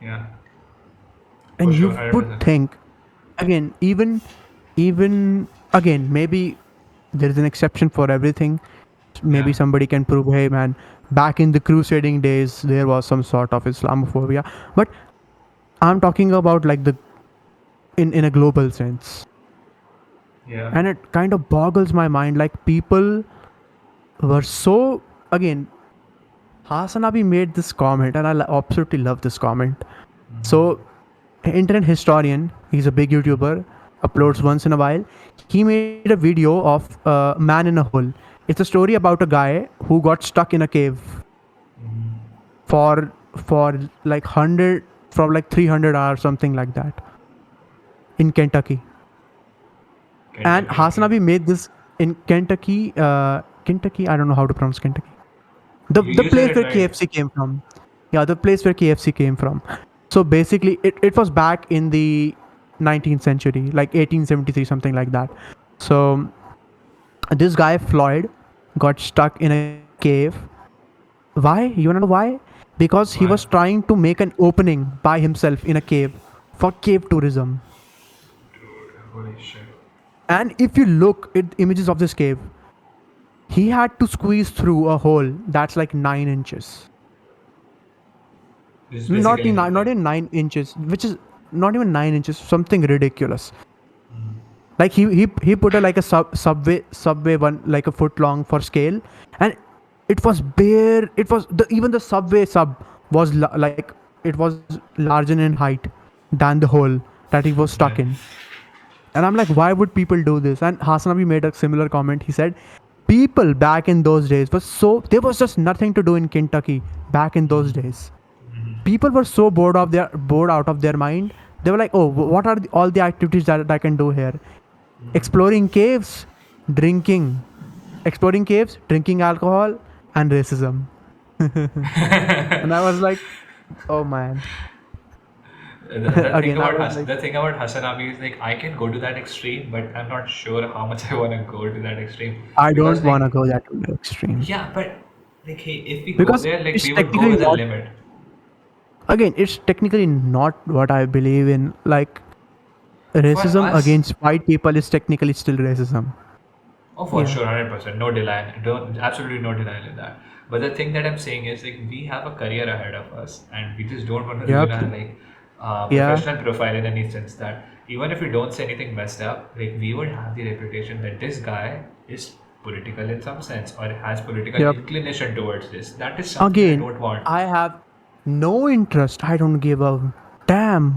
Yeah. And For you sure, would 100%. think again, even again, maybe there is an exception for everything. Maybe Yeah. somebody can prove, hey man, back in the crusading days there was some sort of Islamophobia, but I'm talking about like the in a global sense. Yeah. And it kind of boggles my mind, like people were so again, Hasanabi made this comment and I absolutely love this comment. So internet historian, he's a big YouTuber, uploads once in a while. He made a video of a man in a hole. It's a story about a guy who got stuck in a cave for like 100 from like 300 hours, something like that, in Kentucky. And Kentucky, okay. Hasanabi made this in Kentucky. Kentucky, I don't know how to pronounce Kentucky. The You said place it where right. KFC came from. Yeah, the place where KFC came from. So basically, it was back in the 19th century, like 1873, something like that. So this guy Floyd got stuck in a cave. Why? You wanna know why? Because he Why? was trying to make an opening by himself in a cave for cave tourism. Dude, holy shit. And if you look at images of this cave, he had to squeeze through a hole that's like 9 inches. This is Not basically in nothing. not in 9 inches, which is not even 9 inches, something ridiculous. Like he put a like a subway one like a foot long for scale, and it was bare. It was even the subway sub was like it was larger in height than the hole that he was stuck Yeah. in. And I'm like, why would people do this? And Hasanabi made a similar comment. He said, people back in those days there was just nothing to do in Kentucky back in those days. People were so bored out of their mind. They were like, oh, what are all the activities that I can do here? Exploring caves, drinking alcohol, and racism. And I was like, oh man. Again, I was like, The thing about Hasanabi is like I can go to that extreme, but I'm not sure how much I want to go to that extreme. I Because don't want to like go that to the extreme yeah, but like hey, if we go because there, like it's we would go technically with a not. limit. Again, it's technically not what I believe in. Like For racism us, against white people is technically still racism. oh, for Yeah. sure, 100%. No denial. Don't, absolutely no denial in that. But the thing that I'm saying is like we have a career ahead of us, and we just don't want to ruin Yep. our like Yeah. professional profile in any sense that even if we don't say anything messed up, like we would have the reputation that this guy is political in some sense or has political Yep. inclination towards this. That is something I Again, don't want. I have no interest. I don't give a damn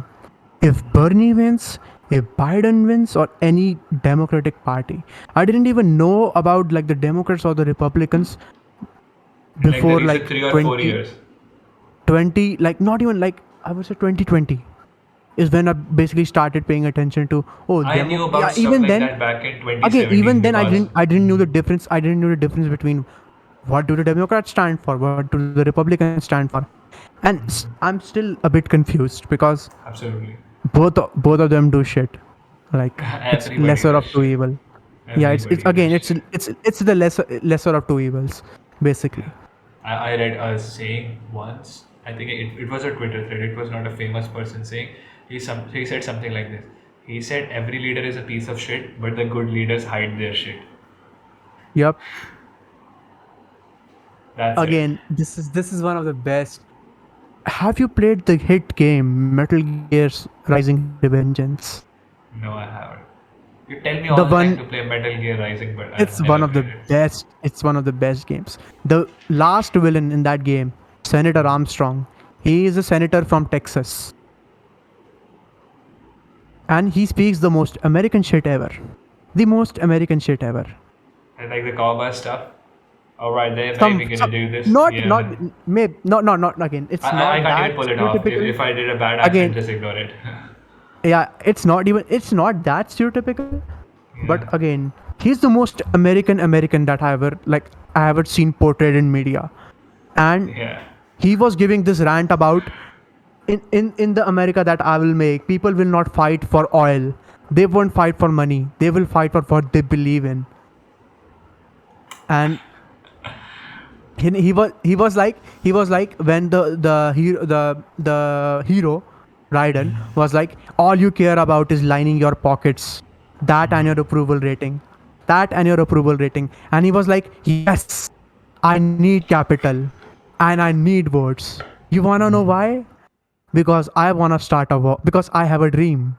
if Bernie wins, if Biden wins, or any Democratic Party. I didn't even know about like the Democrats or the Republicans In like the before recent like 3 or 4 years. 2020, like not even like I would say 2020 is when I basically started paying attention to I knew yeah, about stuff even like then that back in again 2017 even then because I didn't know the difference. I didn't know the difference between what do the Democrats stand for, what do the Republicans stand for, and I'm still a bit confused because absolutely both of them do shit. Like it's everybody lesser does of two shit. evil. Yeah, it's Everybody again does shit. it's the lesser of two evils Yeah. basically. I read a saying once. I think it was a Twitter thread. It was not a famous person saying. He said something like this. He said every leader is a piece of shit, but the good leaders hide their shit. Yep. That's it. Again, this is one of the best. Have you played the hit game Metal Gear's Rising Revengeance? No, I haven't. You tell me The all the time one to play Metal Gear Rising, but I've it's never one of the played it. best. It's one of the best games. The last villain in that game, Senator Armstrong. He is a senator from Texas, and he speaks the most American shit ever. The most American shit ever. I like the cowboy stuff. All right, there, mate. Some, We're gonna some do this. not Yeah. maybe not again. It's I not can't even that pull it off. stereotypical. If I did a bad accent, Again, just ignore it. yeah, it's not that stereotypical. But Yeah. again, he's the most American that I ever seen portrayed in media, and Yeah. he was giving this rant about in the America that I will make, people will not fight for oil, they won't fight for money, they will fight for what they believe in. And he was like when the hero Raiden was like, all you care about is lining your pockets, that and your approval rating, and he was like, yes, I need capital and I need votes. You wanna know why? Because I wanna start a war, because I have a dream.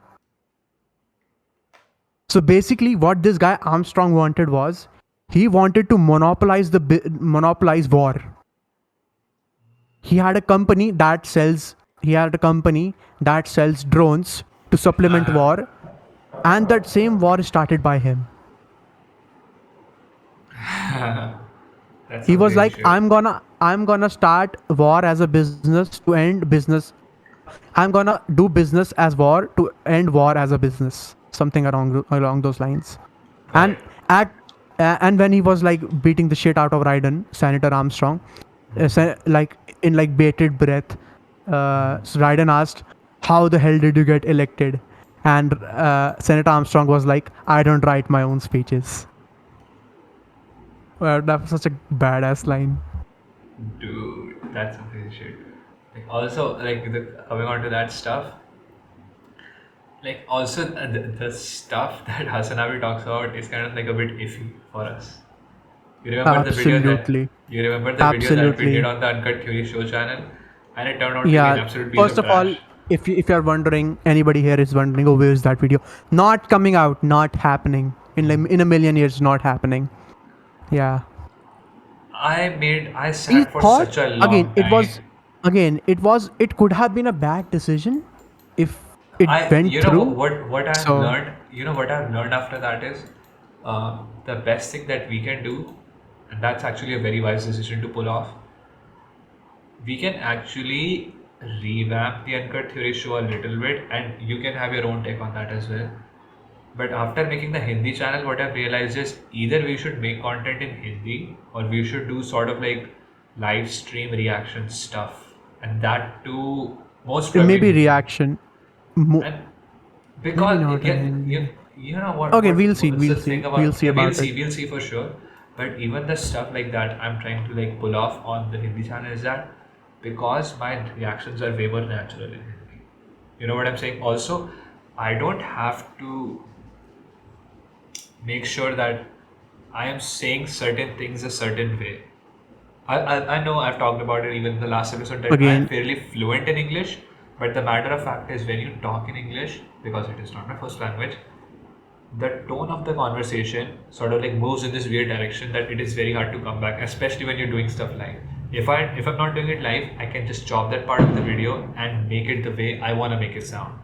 So basically, what this guy Armstrong wanted was, he wanted to monopolize war. He had a company that sells drones to supplement war, and that same war is started by him. That's He some was crazy like, shit. I'm gonna start war as a business to end business. I'm gonna do business as war to end war as a business. Something along those lines. And Correct. and when he was like beating the shit out of Raiden, Senator Armstrong, like in like bated breath, so Raiden asked, "How the hell did you get elected?" And Senator Armstrong was like, "I don't write my own speeches." Well, that was such a badass line. Dude, that's some crazy shit. Like also, like coming on to that stuff, like also the stuff that Hasanabi talks about is kind of like a bit iffy for us. Absolutely, You remember the video that we did absolutely. on the UnCut Theory show channel, and it turned out to be an Yeah. absolute piece First of of all, trash. if you're wondering, anybody here is wondering, oh, where is that video? Not coming out, not happening. In a million years, not happening. Yeah. I He sat for thought such a long time. it could have been a bad decision if it went You know through. what I've So learned. You know what I've learned after that is, the best thing that we can do and that's actually a very wise decision to pull off, we can actually revamp the Uncut Theory show a little bit, and you can have your own take on that as well. But after making the Hindi channel, what I've realized is either we should make content in Hindi or we should do sort of like live stream reaction stuff, and that too most It may probably. be reaction. And because Maybe not in yeah, Hindi. you know what? Okay, what we'll see. what's We'll the see. thing about We'll see yeah, about it. we'll see for sure. But even the stuff like that I'm trying to like pull off on the Hindi channel is that because my reactions are way more natural in Hindi. You know what I'm saying? Also, I don't have to make sure that I am saying certain things a certain way. I know I've talked about it even in the last episode that I am Again, fairly fluent in English, but the matter of fact is when you talk in English, because it is not my first language, the tone of the conversation sort of like moves in this weird direction that it is very hard to come back, especially when you're doing stuff live. If I'm not doing it live, I can just chop that part of the video and make it the way I want to make it sound.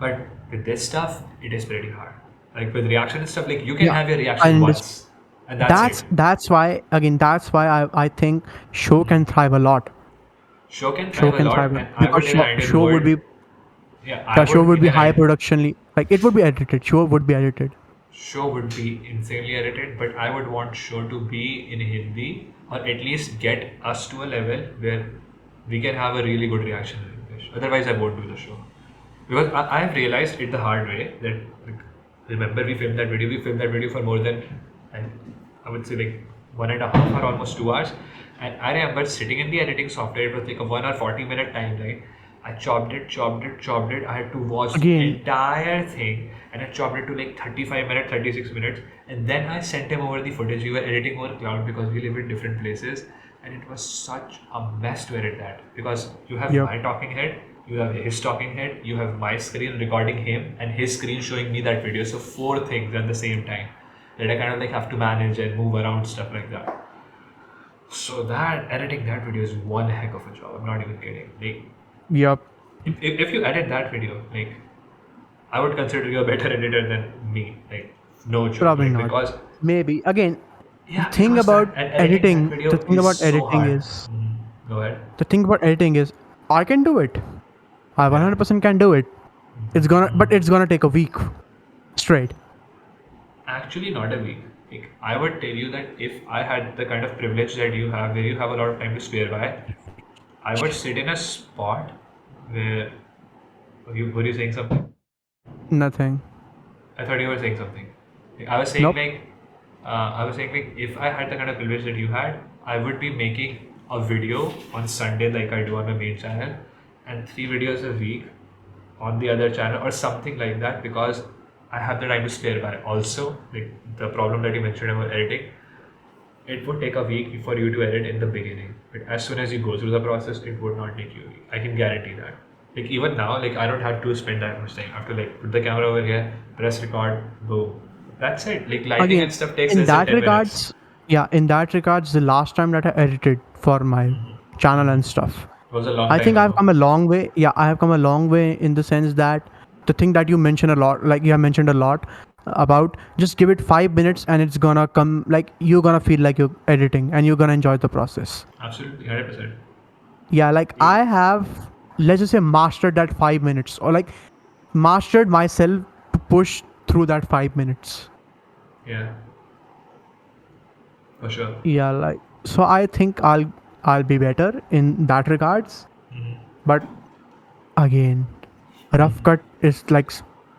But with this stuff, it is pretty hard. Like with reaction and stuff, like you can yeah, have your I reaction understand. once, and that's it. That's why again. That's why I think show can thrive a lot. Show can Show thrive a can lot, thrive a and lot I would because in an ideal show would world, be yeah, I the show would would in be an high ideal productionly. Like it would be edited. Show would be edited. show would be insanely edited, but I would want show to be in Hindi or at least get us to a level where we can have a really good reaction in English. Otherwise, I won't do the show because I've realized it the hard way that like, remember we filmed that video. We filmed that video for more than and I would say like 1.5 hour, almost 2 hours. And I remember sitting in the editing software. It was like a 1 hour 40 minute timeline. I chopped it. I had to watch the Again, entire thing and I chopped it to like 35 minutes, 36 minutes. And then I sent him over the footage. We were editing over cloud because we live in different places. And it was such a mess to edit that because you have yep. my talking head, you have his talking head, you have my screen recording him, and his screen showing me that video. So 4 things at the same time that I kind of like have to manage and move around stuff like that. So that editing that video is one heck of a job. I'm not even kidding. Like Yep. if you edit that video, like I would consider you a better editor than me. Like no joke. Probably Like not. because Maybe again. yeah, The thing because about that and editing that editing. video The thing is about so editing hard. is. Go ahead. The thing about editing is I can do it. I 100% can do it. But it's gonna take a week straight. Actually, not a week. Like, I would tell you that if I had the kind of privilege that you have, where you have a lot of time to spare by, I would sit in a spot where were you saying something? Nothing. I thought you were saying something. Like, I was saying Nope. like, if I had the kind of privilege that you had, I would be making a video on Sunday like I do on my main channel, and 3 videos a week on the other channel or something like that because I have the time to spare by. Also, like the problem that you mentioned about editing, it would take a week for you to edit in the beginning. But as soon as you go through the process, it would not take you a week. I can guarantee that. Like even now, like I don't have to spend that much time. I have to like put the camera over here, press record, boom. That's it. Like lighting Again, and stuff takes in less than that 10 minutes. regards, yeah, in that regards, the last time that I edited for my channel and stuff, It was a long I time think I've ago. come a long way. Yeah, I have come a long way in the sense that the thing that you mentioned a lot, like you have mentioned a lot about, just give it 5 minutes and it's gonna come, like you're gonna feel like you're editing and you're gonna enjoy the process. Absolutely, 100%. Yeah, like I have, let's just say, mastered that 5 minutes, or like mastered myself to push through that 5 minutes. Yeah, for sure. Yeah, like so I think I'll be better in that regards. But again, rough cut is like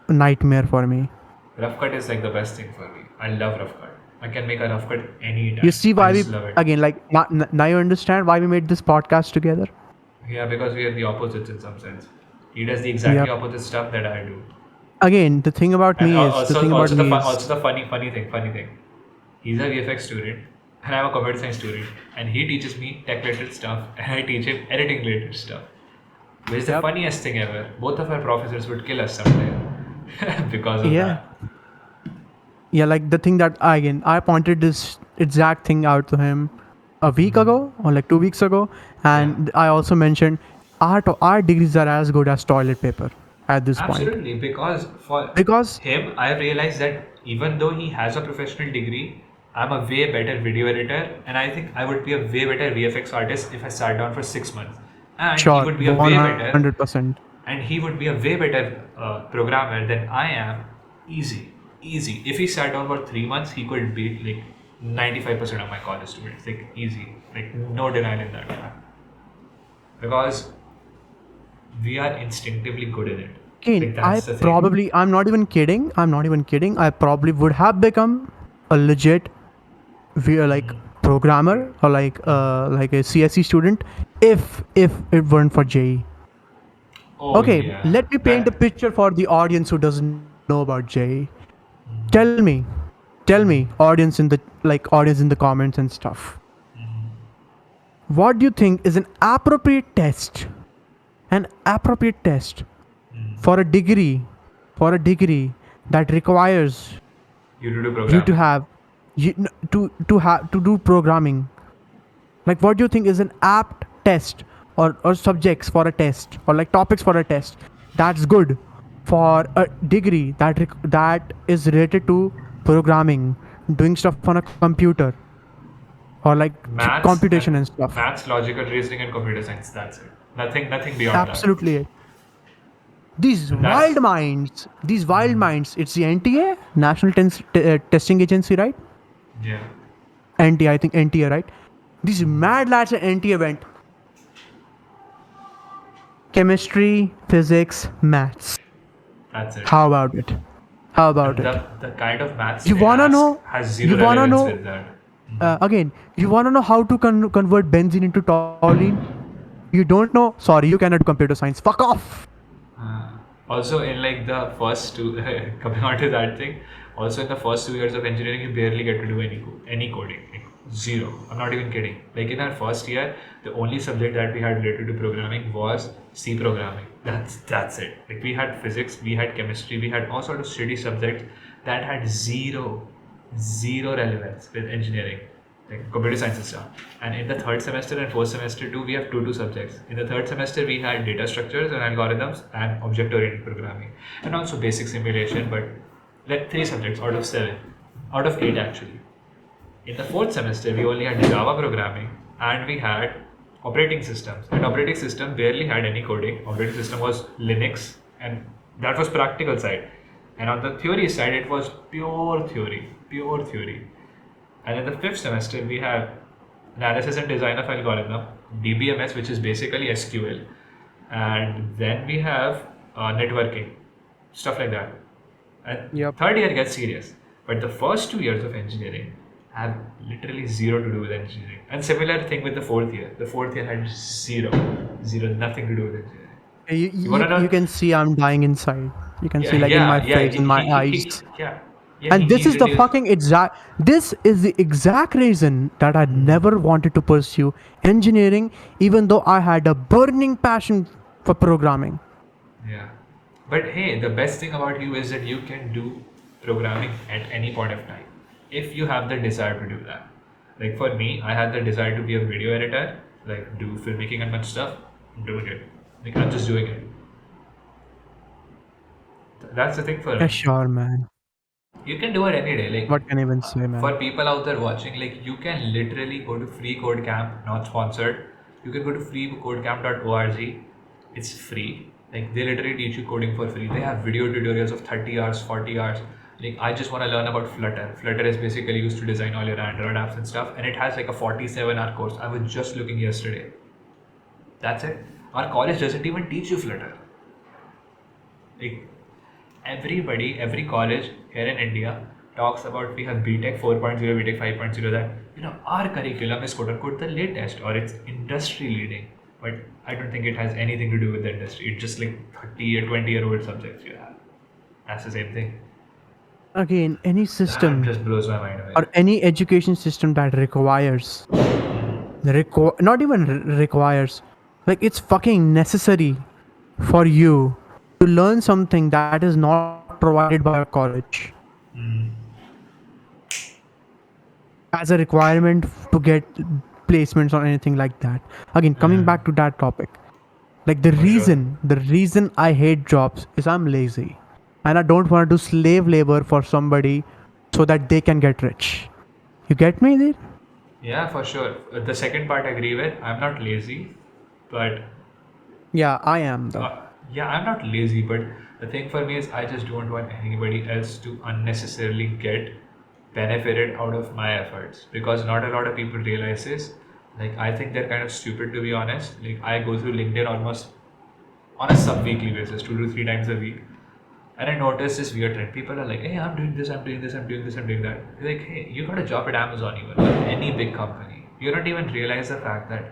a nightmare for me. Rough cut is like the best thing for me. I love rough cut. I can make a rough cut anytime. You see I why we just love it. again, like now you understand why we made this podcast together. Yeah, because we are the opposites in some sense. He does the exactly Yep. opposite stuff that I do. Again, the thing about And me is the thing about me is also the funny thing. He's a VFX student, and I'm a computer science student, and he teaches me tech related stuff, and I teach him editing related stuff. Which is the Yep. funniest thing ever. Both of our professors would kill us someday because of yeah. that. Yeah, like the thing that I pointed this exact thing out to him a week ago or like 2 weeks ago, and I also mentioned our degrees are as good as toilet paper at this point. Absolutely, because for Because him, I realized that even though he has a professional degree, I'm a way better video editor, and I think I would be a way better VFX artist if I sat down for 6 months. And he Sure, would be a way better, 100%. and he would be a way better programmer than I am. Easy. If he sat down for 3 months, he could beat like 95% of my college students. Like easy. Like no denial in that. Because we are instinctively good in it. Again, Like, that's the thing. I'm not even kidding. I probably would have become a legit like programmer or like a CSE student if it weren't for JE. Oh Okay, yeah. let me paint a picture for the audience who doesn't know about JE. Tell me, audience in the comments and stuff. What do you think is an appropriate test? An appropriate test for a degree that requires You to do you programming. to have to do programming. Like, what do you think is an apt test or subjects for a test or like topics for a test that's good for a degree that is related to programming, doing stuff on a computer or like computation and stuff? Maths, logical reasoning, and computer science. That's it. Nothing beyond Absolutely. These wild minds. It's the NTA, National Testing Agency, right? that. Yeah. NTA, I think NTA, right? These mad lads at NTA went chemistry, physics, maths. That's it. How about it? The kind of maths You they wanna ask know? has zero You wanna relevance know? with that. Again, you wanna know how to convert benzene into toluene? You don't know? Sorry, you cannot do computer science. Fuck off. Also, in like the first two, coming on to that thing, also in the first 2 years of engineering, you barely get to do any coding. Like, zero. I'm not even kidding. Like in our first year, the only subject that we had related to programming was C programming. That's it. Like we had physics, we had chemistry, we had all sort of shitty subjects that had zero relevance with engineering, like computer science and stuff. And in the third semester and fourth semester too, we have two subjects. In the third semester, we had data structures and algorithms and object-oriented programming, and also basic simulation. But like 3 subjects out of 8 actually. In the fourth semester, we only had Java programming and we had operating systems. And operating system barely had any coding. Operating system was Linux, and that was practical side. And on the theory side, it was pure theory. And in the fifth semester, we have analysis and design of algorithm, DBMS, which is basically SQL. And then we have networking, stuff like that. And third year gets serious. But the first 2 years of engineering have literally zero to do with engineering. And similar thing with the fourth year. The fourth year had zero, nothing to do with engineering. You can see I'm dying inside. You can see in my face, in my eyes. And this is the exact reason that I never wanted to pursue engineering, even though I had a burning passion for programming. Yeah. But hey, the best thing about you is that you can do programming at any point of time if you have the desire to do that. Like for me, I had the desire to be a video editor, like do filmmaking and much stuff. I'm doing it. Like I'm just doing it. That's the thing for me. Yeah, sure, man. You can do it any day. Like What can I even say, man? for people out there watching, like you can literally go to Free Code Camp, not sponsored. You can go to freecodecamp.org. It's free. Like they literally teach you coding for free. They have video tutorials of 30 hours, 40 hours. Like I just want to learn about Flutter. Flutter is basically used to design all your Android apps and stuff, and it has like a 47-hour course. I was just looking yesterday. That's it. Our college doesn't even teach you Flutter. Like every college here in India talks about we have BTech 4.0, BTech 5.0, that our curriculum is quote unquote the latest or it's industry leading. But I don't think it has anything to do with the industry. It's just like 30 or 20-year-old subjects you have. That's the same thing. Again, any system just blows my mind away. or any education system that requires, not even requires, like it's fucking necessary for you to learn something that is not provided by a college as a requirement to get placements or anything like that. Again, coming back to that topic, like the reason I hate jobs is I'm lazy and I don't want to do slave labor for somebody so that they can get rich. You get me there? Yeah, for sure. The second part I agree with. I'm not lazy, but Yeah, I am though. yeah, I'm not lazy, but the thing for me is I just don't want anybody else to unnecessarily get benefited out of my efforts, because not a lot of people realize this. Like, I think they're kind of stupid, to be honest. Like, I go through LinkedIn almost on a sub-weekly basis, 2 to 3 times a week. And I notice this weird trend. People are like, hey, I'm doing this, I'm doing this, I'm doing this, I'm doing that. Like, hey, you got a job at Amazon even, or any big company. You don't even realize the fact that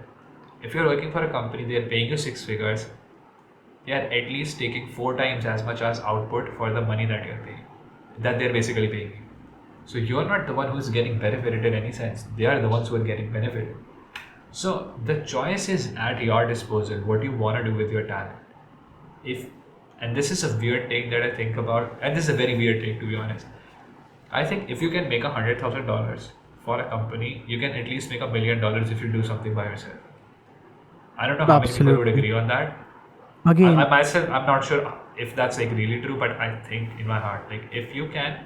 if you're working for a company, they're paying you 6 figures, they are at least taking 4 times as much as output for the money that you're paying, that they're basically paying you. So you're not the one who's getting benefited in any sense. They are the ones who are getting benefited. So the choice is at your disposal, what you want to do with your talent. If And this is a weird thing that I think about, and this is a very weird thing, to be honest. I think if you can make $100,000 for a company, you can at least make $1 million if you do something by yourself. I don't know how many people would Absolutely. agree on that. Again, I myself, I'm not sure if that's like really true, but I think in my heart, like, if you can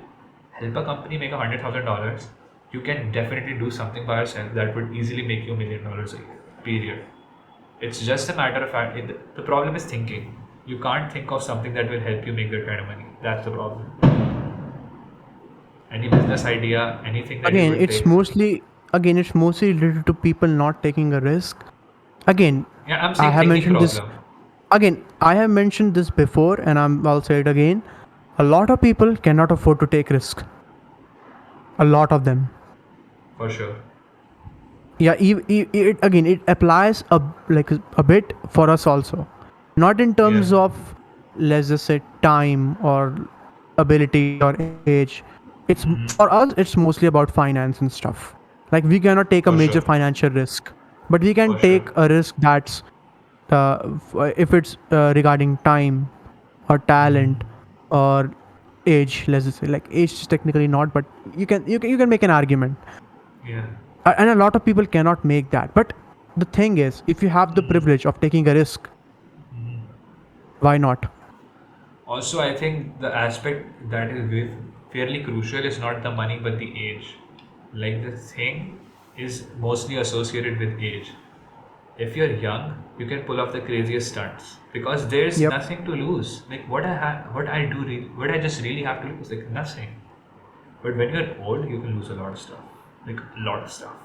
help a company make $100,000, you can definitely do something by yourself that would easily make you $1 million a year. Period. It's just a matter of fact. The problem is thinking. You can't think of something that will help you make that kind of money. That's the problem. Any business idea, anything that you again, would it's take. mostly it's mostly related to people not taking a risk. Again, Yeah, I'm I saying have thinking mentioned this. problem. Again, I have mentioned this before, and I'll say it again. A lot of people cannot afford to take risk. A lot of them. For sure. Yeah, it applies a bit for us also, not in Yeah. terms of, let's just say, time or ability or age. It's for us, it's mostly about finance and stuff. Like, we cannot take a For major sure. financial risk, but we can For sure. take a risk that's if it's regarding time or talent or age. Let's just say, like, age is technically not, but you can make an argument. Yeah. And a lot of people cannot make that. But the thing is, if you have the privilege of taking a risk, why not? Also, I think the aspect that is fairly crucial is not the money but the age. Like, the thing is mostly associated with age. If you're young, you can pull off the craziest stunts because there's Yep. nothing to lose. Like, what I just really have to lose, like, nothing. But when you're old, you can lose a lot of stuff, like a lot of stuff.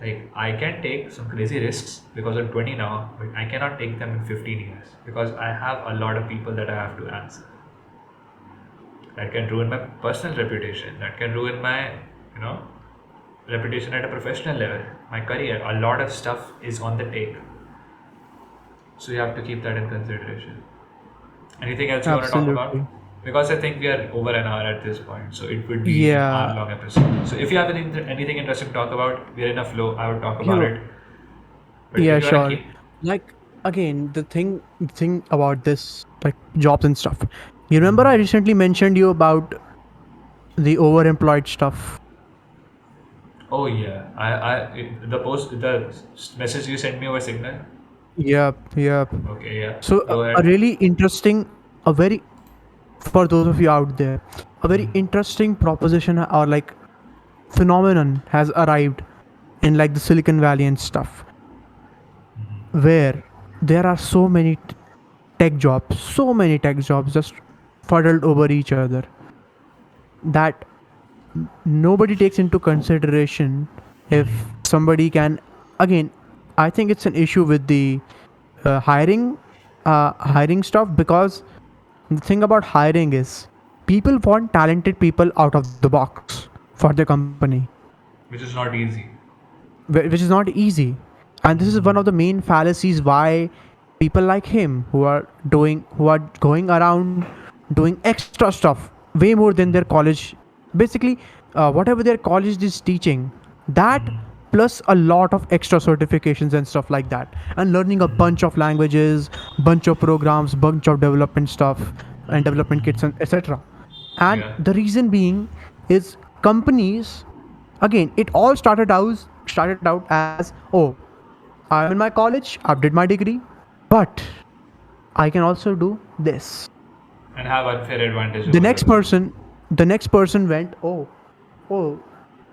Like, I can take some crazy risks because I'm 20 now, but I cannot take them in 15 years because I have a lot of people that I have to answer. That can ruin my personal reputation. That can ruin my, you know, reputation at a professional level, my career. A lot of stuff is on the take. So you have to keep that in consideration. Anything else you want to talk about? Absolutely. Because I think we are over an hour at this point, so it would be an Yeah. hour-long episode. So if you have anything interesting to talk about, we are in a flow. I would talk about You. it. But if Yeah, you want to sure. keep, Like, again, the thing about this, like, jobs and stuff. You remember I recently mentioned you about the overemployed stuff. oh yeah, the message you sent me over Signal. Yep, yep. Okay, yeah, So go a ahead. really interesting, a very for those of you out there, a very interesting proposition or like phenomenon has arrived in like the Silicon Valley and stuff, where there are so many tech jobs just fuddled over each other that nobody takes into consideration if somebody can. Again, I think it's an issue with the hiring stuff, because the thing about hiring is people want talented people out of the box for their company, Which is not easy. which is not easy. And this is one of the main fallacies why people like him who are going around doing extra stuff way more than their college, basically whatever their college is teaching, that plus a lot of extra certifications and stuff like that, and learning a bunch of languages, bunch of programs, bunch of development stuff and development kits and etc. And Yeah. the reason being is companies, again, it all started out as, oh, I'm in my college, I've did my degree, but I can also do this. And have unfair advantage The over next others. person, the next person went, oh,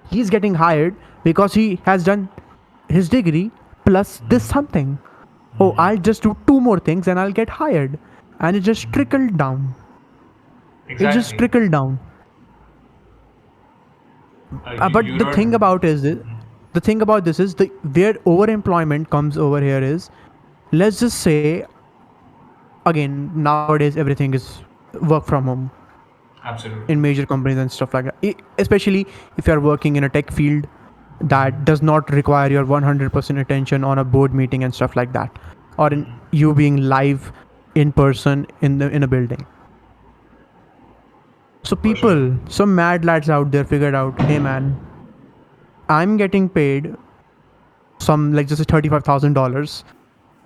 he's getting hired because he has done his degree plus this something. Oh, I'll just do 2 more things and I'll get hired. And it just trickled down. It just Exactly. trickled down. But You the don't. thing about is this, the thing about this is the where overemployment comes over here is, let's just say, again, nowadays everything is work from home Absolutely. in major companies and stuff like that. Especially if you're working in a tech field that does not require your 100% attention on a board meeting and stuff like that, or in you being live in person in a building. So For sure. people, some mad lads out there figured out, hey man, I'm getting paid some like just $35,000,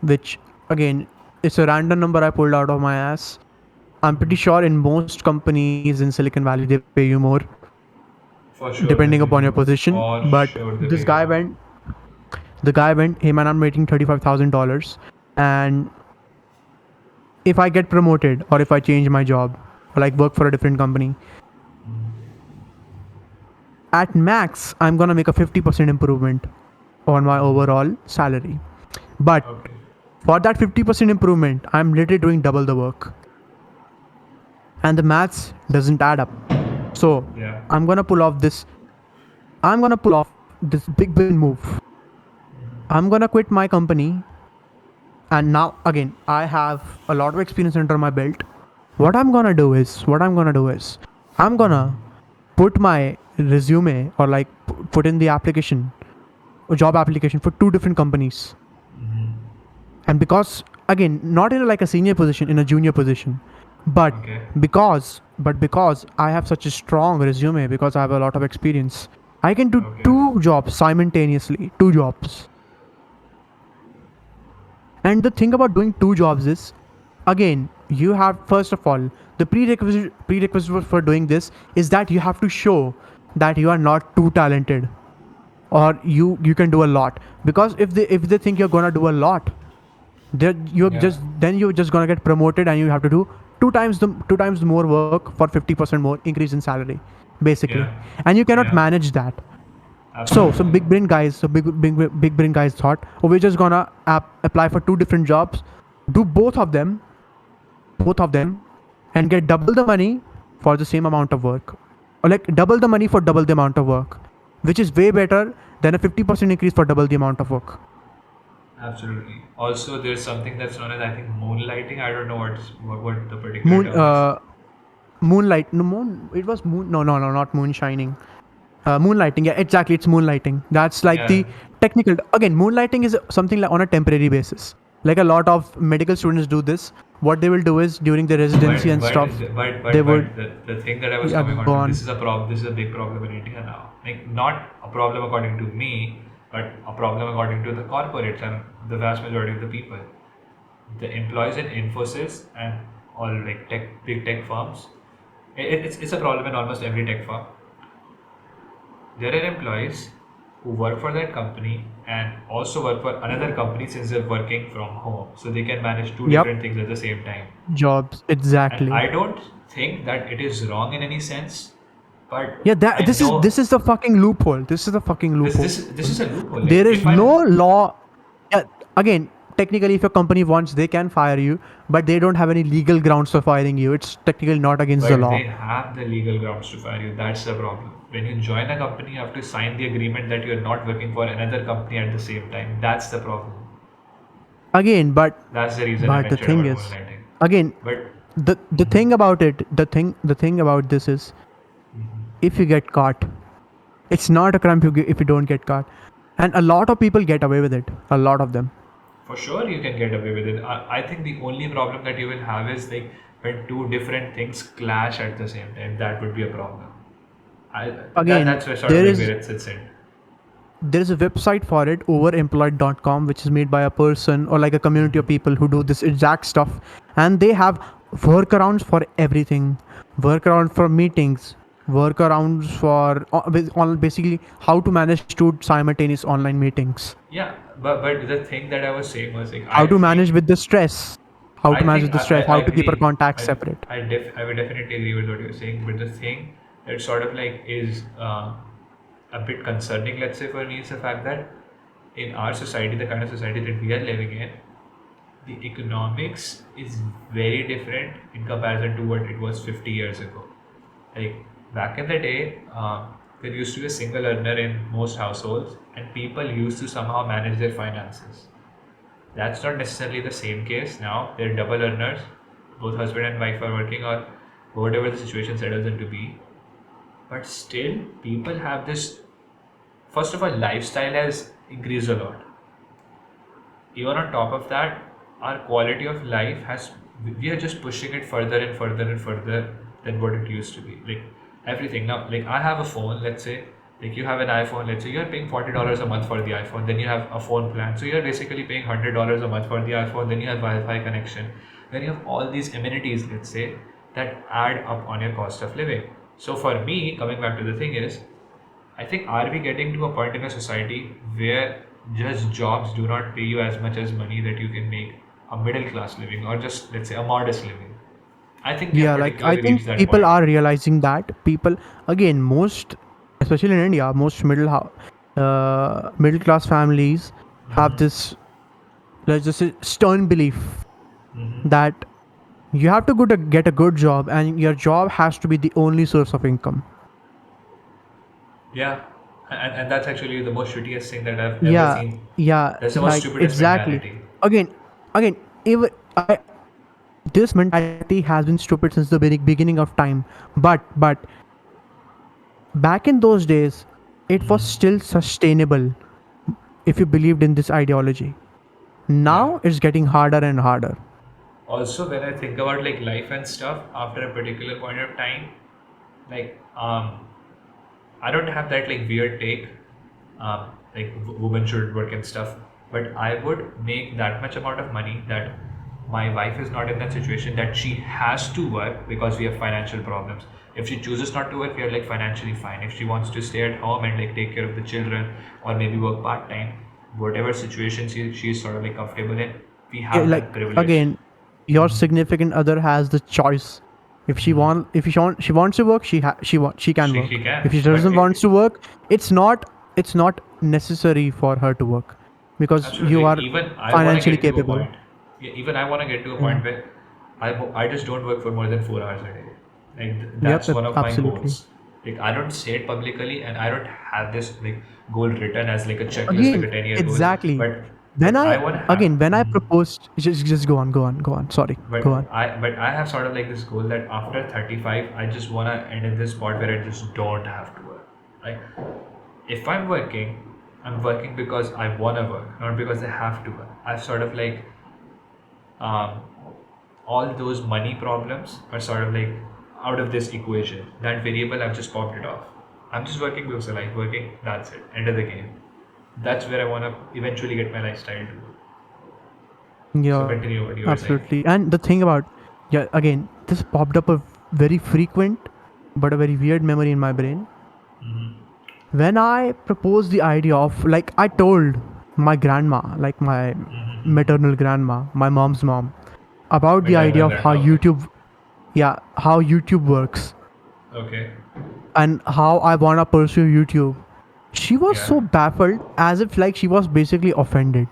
which again, it's a random number I pulled out of my ass. I'm pretty sure in most companies in Silicon Valley they pay you more For sure. depending upon your position. For But sure. They this pay guy you. went, the guy went, hey man, I'm making $35,000, and if I get promoted or if I change my job or like work for a different company, at max I'm gonna make a 50% improvement on my overall salary. But Okay. for that 50% improvement, I'm literally doing double the work. And the maths doesn't add up. So Yeah. I'm gonna pull off this big win move. I'm gonna quit my company, and now again I have a lot of experience under my belt. What I'm gonna do is I'm gonna put my resume or like put in the application, a job application for 2 different companies. And because again, not in like a senior position, in a junior position, but Okay. because I have such a strong resume, because I have a lot of experience, I can do Okay. 2 jobs simultaneously, 2 jobs. And the thing about doing 2 jobs is, again, you have, first of all, the prerequisite for doing this is that you have to show that you are not too talented, or you can do a lot. Because if they think you're gonna do a lot, you're Yeah. just gonna get promoted and you have to do 2 times more work for 50% more increase in salary, basically. Yeah. And you cannot Yeah. manage that. Absolutely. So some big brain guys thought, oh, we're just gonna apply for 2 different jobs, do both of them, and get double the money for the same amount of work, or like double the money for double the amount of work, which is way better than a 50% increase for double the amount of work. Absolutely. Also, there's something that's known as, I think, moonlighting. I don't know what the particular Moon, term is. moonlight, no moon. It was moon. No, not moon shining. Moonlighting. Yeah, exactly. It's moonlighting. That's like Yeah. the technical. Again, moonlighting is something like on a temporary basis. Like a lot of medical students do this. What they will do is during the residency and But stuff, but they but would. but the thing that I was Yeah, coming on go to, on. this is a problem. This is a big problem in India now. Like, not a problem according to me, but a problem according to the corporates and the vast majority of the people. The employees in Infosys and all like big tech firms. It's a problem in almost every tech firm. There are employees who work for that company and also work for another company, since they're working from home, so they can manage two Yep. different things at the same time. Jobs. And Exactly. I don't think that it is wrong in any sense, but Yeah. I This is know the fucking loophole. This is the fucking this loophole. this is a loophole. Like, There is if I no law. Yeah, again, technically, if a company wants, they can fire you, but they don't have any legal grounds for firing you. It's technically not against the but law. they have the legal grounds to fire you. That's the problem. When you join a company, you have to sign the agreement that you're not working for another company at the same time. That's the problem. Again, That's the reason I but the mentioned thing about is, moonlighting. again, But the thing about it, the thing about this is, if you get caught, it's not a crime if you don't get caught, and a lot of people get away with it. A lot of them. for sure, you can get away with it. I think the only problem that you will have is like when two different things clash at the same time. That would be a problem. Again, That's where sort of there like is where it sits in. there is a website for it, overemployed.com, which is made by a person or like a community of people who do this exact stuff, and they have workarounds for everything, workarounds for meetings, workarounds for on basically how to manage two simultaneous online meetings, Yeah, but the thing that I was saying was like, how to manage with the stress, I how to keep our agree. contacts separate. I would definitely agree with what you're saying. But the thing that sort of like is a bit concerning, let's say, for me is the fact that in our society, the kind of society that we are living in, the economics is very different in comparison to what it was 50 years ago. Like back in the day, there used to be a single earner in most households, and people used to somehow manage their finances. That's not necessarily the same case now. They're double earners, both husband and wife are working, or whatever the situation settles into be. But still, people have this. First of all, lifestyle has increased a lot. Even on top of that, our quality of life has, we are just pushing it further and further and further than what it used to be. Like everything now, like I have a phone, let's say, like you have an iPhone, let's say you're paying $40 a month for the iPhone, then you have a phone plan, so you're basically paying $100 a month for the iPhone, then you have Wi-Fi connection, then you have all these amenities, let's say, that add up on your cost of living. So for me, coming back to the thing is, I think, are we getting to a point in a society where just jobs do not pay you as much as money that you can make a middle class living, or just, let's say, a modest living? I think we have Yeah, like I particularly reached think that people point. are realizing that people, again, most, especially in India, most middle class families have this, let's just say, stern belief that you have to go to get a good job, and your job has to be the only source of income. Yeah, and that's actually the most shittiest thing that I've ever Yeah, seen. yeah, That's the most like stupidest exactly. mentality. Again, even this mentality has been stupid since the beginning of time. But back in those days, it was still sustainable if you believed in this ideology. Yeah. Now it's getting harder and harder. Also, when I think about like life and stuff, after a particular point of time, like I don't have that like weird take, like women should work and stuff. But I would make that much amount of money that my wife is not in that situation that she has to work because we have financial problems. If she chooses not to work, we are like financially fine. If she wants to stay at home and like take care of the children, or maybe work part time, whatever situation she's sort of like comfortable in, we Yeah, have like that privilege. again, your significant other has the choice. If she wants to work, she can She, work. she If can, she but doesn't wants to work, it's not necessary for her to work because you absolutely. are Even I want to financially get to a capable. point. Yeah, even I want to get to a Yeah. point where I just don't work for more than 4 hours a day. Like Yep. that's one of my Absolutely. goals. Like I don't say it publicly, and I don't have this like goal written as like a checklist, like Again, a 10-year goal. exactly. But When I I want to have. again when I proposed, just go on. Sorry, But go on. I have sort of like this goal that after 35, I just want to end in this spot where I just don't have to work. Like if I'm working because I want to work, not because I have to work. I've sort of like um, all those money problems are sort of like out of this equation. That variable, I've just popped it off. I'm just working because I like working. That's it. End of the game. That's where I want to eventually get my lifestyle to. So Yeah, continue what you were saying. absolutely. And the thing about, yeah, again, this popped up a very frequent but a very weird memory in my brain. When I proposed the idea of, like, I told my grandma, like my maternal grandma, my mom's mom, about the idea Maternal of how grandma. Okay. YouTube works Okay. and how I want to pursue YouTube. She was Yeah. so baffled, as if like she was basically offended.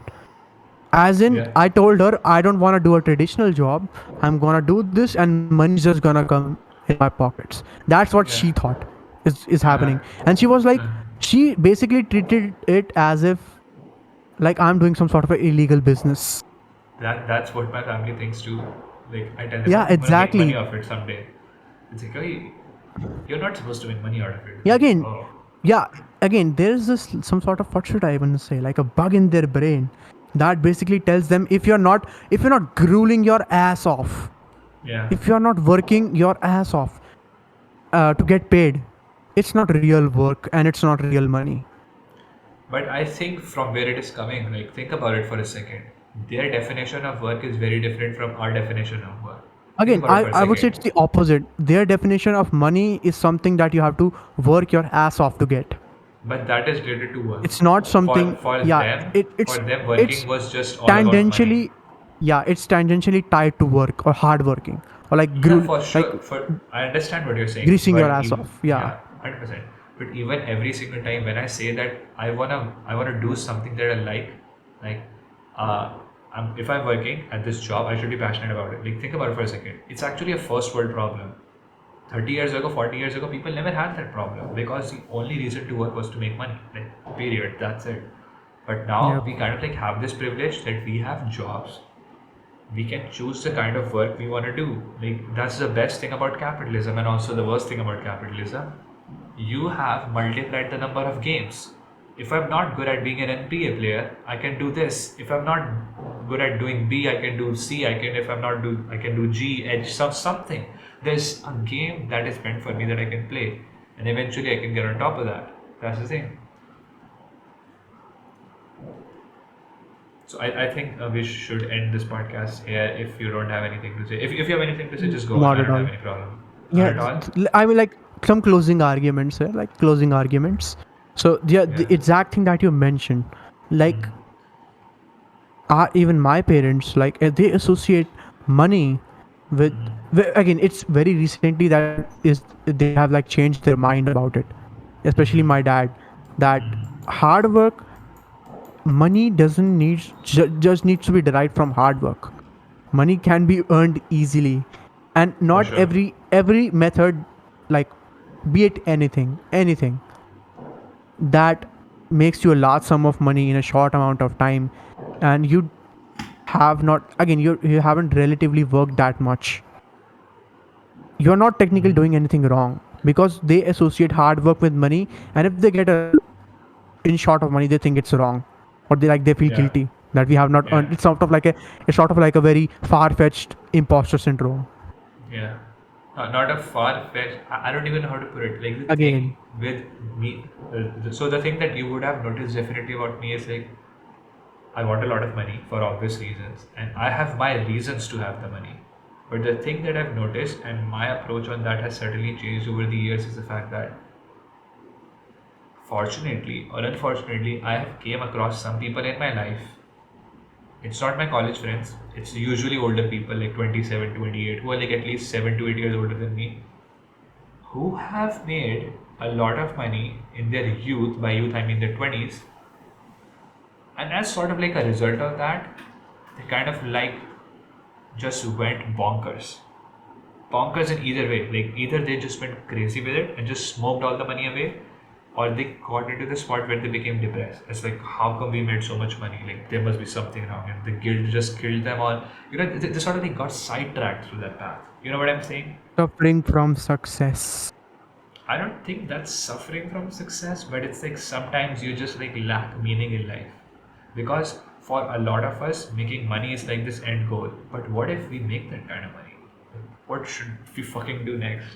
As in, Yeah. I told her I don't want to do a traditional job. I'm gonna do this, and money's just gonna come in my pockets. That's what Yeah. she thought is Uh-huh. happening, and she was like, Uh, she basically treated it as if like I'm doing some sort of an illegal business. that's what my family thinks too. Like I tell them, oh, Yeah, I'm gonna make money exactly. off it someday. It's like, oh, you're not supposed to make money out of it. Yeah, Like, again, oh, yeah, again, there's this some sort of, what should I even say, like a bug in their brain that basically tells them, if you're not grueling your ass off, yeah. if you're not working your ass off to get paid, it's not real work and it's not real money. But I think from where it is coming, like think about it for a second. Their definition of work is very different from our definition of work. Think Again, about it I, for a I would say second. it's the opposite. Their definition of money is something that you have to work your ass off to get. But that is related to work. It's not For something, for yeah, them, for them it's working was just all about money. tangentially, yeah, it's tangentially tied to work or hard working or like Yeah, for sure. like For I understand what you're saying, greasing your but ass off. Yeah. yeah, 100%. But even every single time when I say that I wanna do something that I like, uh, if I'm working at this job, I should be passionate about it. Like, think about it for a second. It's actually a first world problem. 30 years ago, 40 years ago, people never had that problem because the only reason to work was to make money. Like, period. That's it. But now Yep. we kind of like have this privilege that we have jobs. We can choose the kind of work we want to do. Like, that's the best thing about capitalism, and also the worst thing about capitalism. You have multiplied the number of games. If I'm not good at being an NBA player, I can do this. If I'm not good at doing B, I can do C. If I'm not I can do G, H, something. There's a game that is meant for me that I can play, and eventually I can get on top of that. That's the thing. So I think we should end this podcast here. If you don't have anything to say, if you have anything to say, just go on. Not I at don't all. have any problem. Not at all. I mean, like some closing arguments here, like closing arguments. So the Yeah. exact thing that you mentioned, like even my parents, like they associate money with again, it's very recently that is they have like changed their mind about it, especially my dad, that hard work, money doesn't need just needs to be derived from hard work. Money can be earned easily, and not sure. every method, like be it anything that makes you a large sum of money in a short amount of time, and you have not, again, you haven't relatively worked that much, you're not technically doing anything wrong, because they associate hard work with money, and if they get a in short of money, they think it's wrong, or they feel Yeah. guilty that we have not Yeah. earned. It's sort of like a very far-fetched imposter syndrome. Yeah. Not a far-fetched. I don't even know how to put it. Like, the Again. thing with me, so the thing that you would have noticed definitely about me is like, I want a lot of money for obvious reasons, and I have my reasons to have the money. But the thing that I've noticed, and my approach on that has certainly changed over the years, is the fact that, fortunately or unfortunately, I have came across some people in my life. It's not my college friends. It's usually older people, like 27, 28, who are like at least 7 to 8 years older than me, who have made a lot of money in their youth. By youth, I mean their 20s. And as sort of like a result of that, they kind of like just went bonkers. Bonkers in either way. Like, either they just went crazy with it and just smoked all the money away, or they got into the spot where they became depressed. It's like, how come we made so much money? Like, there must be something wrong, and the guilt just killed them. Or, they sort of like got sidetracked through that path. You know what I'm saying? Suffering from success. I don't think that's suffering from success, but it's like sometimes you just like lack meaning in life. Because for a lot of us, making money is like this end goal. But what if we make that kind of money? What should we fucking do next?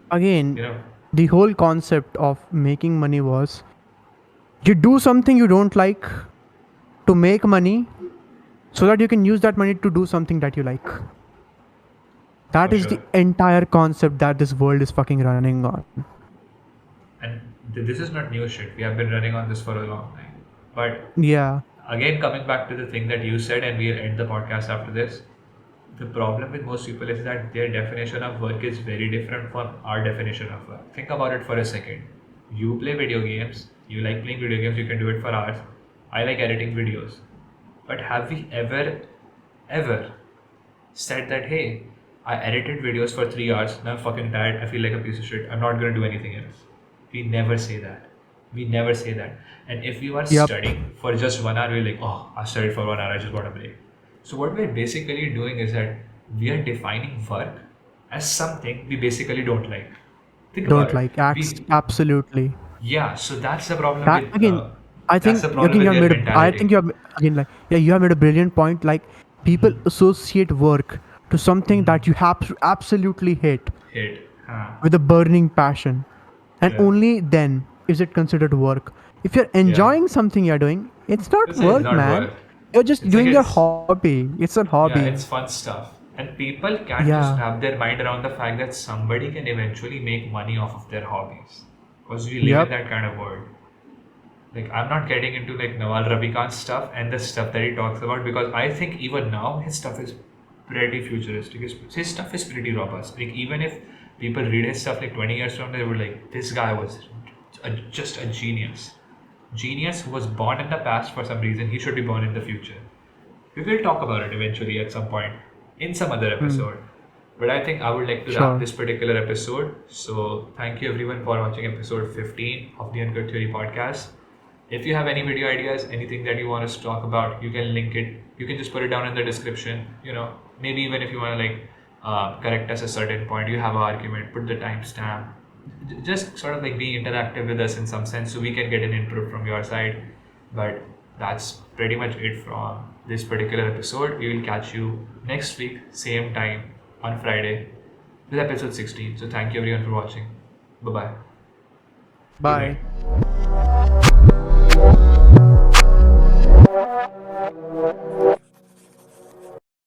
Again, You know? the whole concept of making money was you do something you don't like to make money so that you can use that money to do something that you like. That For is sure. the entire concept that this world is fucking running on. And this is not new shit. We have been running on this for a long time. But Yeah. again, coming back to the thing that you said, and we'll end the podcast after this. The problem with most people is that their definition of work is very different from our definition of work. Think about it for a second. You play video games, you like playing video games, you can do it for hours. I like editing videos. But have we ever said that, hey, I edited videos for 3 hours, now I'm fucking tired, I feel like a piece of shit, I'm not gonna do anything else? We never say that. We never say that. And if you are Yep. studying for just 1 hour, we're like, oh, I studied for 1 hour, I just got a break. So what we're basically doing is that we are defining work as something we basically don't like. Think Don't about like. it. Absolutely. Yeah, so that's the problem That with again, I that's think the problem again with you their have made I think mentality. you have again like yeah you have made a brilliant point. Like people associate work to something that you have absolutely hate Hate. with a burning passion, and Yeah. only then is it considered work. If you're enjoying something you're doing, it's not It's work, not man. work. You're just It's like doing your it's hobby. It's a yeah, hobby. it's fun stuff. And people can't just Yeah. wrap their mind around the fact that somebody can eventually make money off of their hobbies. Because we live in Yep. that kind of world. Like, I'm not getting into like Nawal Ravikant's stuff and the stuff that he talks about, because I think even now his stuff is pretty futuristic. His stuff is pretty robust. Like, even if people read his stuff like 20 years from now, they were like, this guy was just a genius. Genius who was born in the past for some reason, he should be born in the future. We will talk about it eventually at some point in some other episode. But I think I would like to wrap this particular episode. So thank you everyone for watching episode 15 of the UnCut Theory Podcast. If you have any video ideas, anything that you want us to talk about, you can link it. You can just put it down in the description. Maybe even if you want to correct us a certain point, you have an argument, put the timestamp. Just sort of like being interactive with us in some sense so we can get an input from your side. But that's pretty much it from this particular episode. We will catch you next week, same time on Friday with episode 16. So thank you everyone for watching. Bye-bye. Bye. Good night.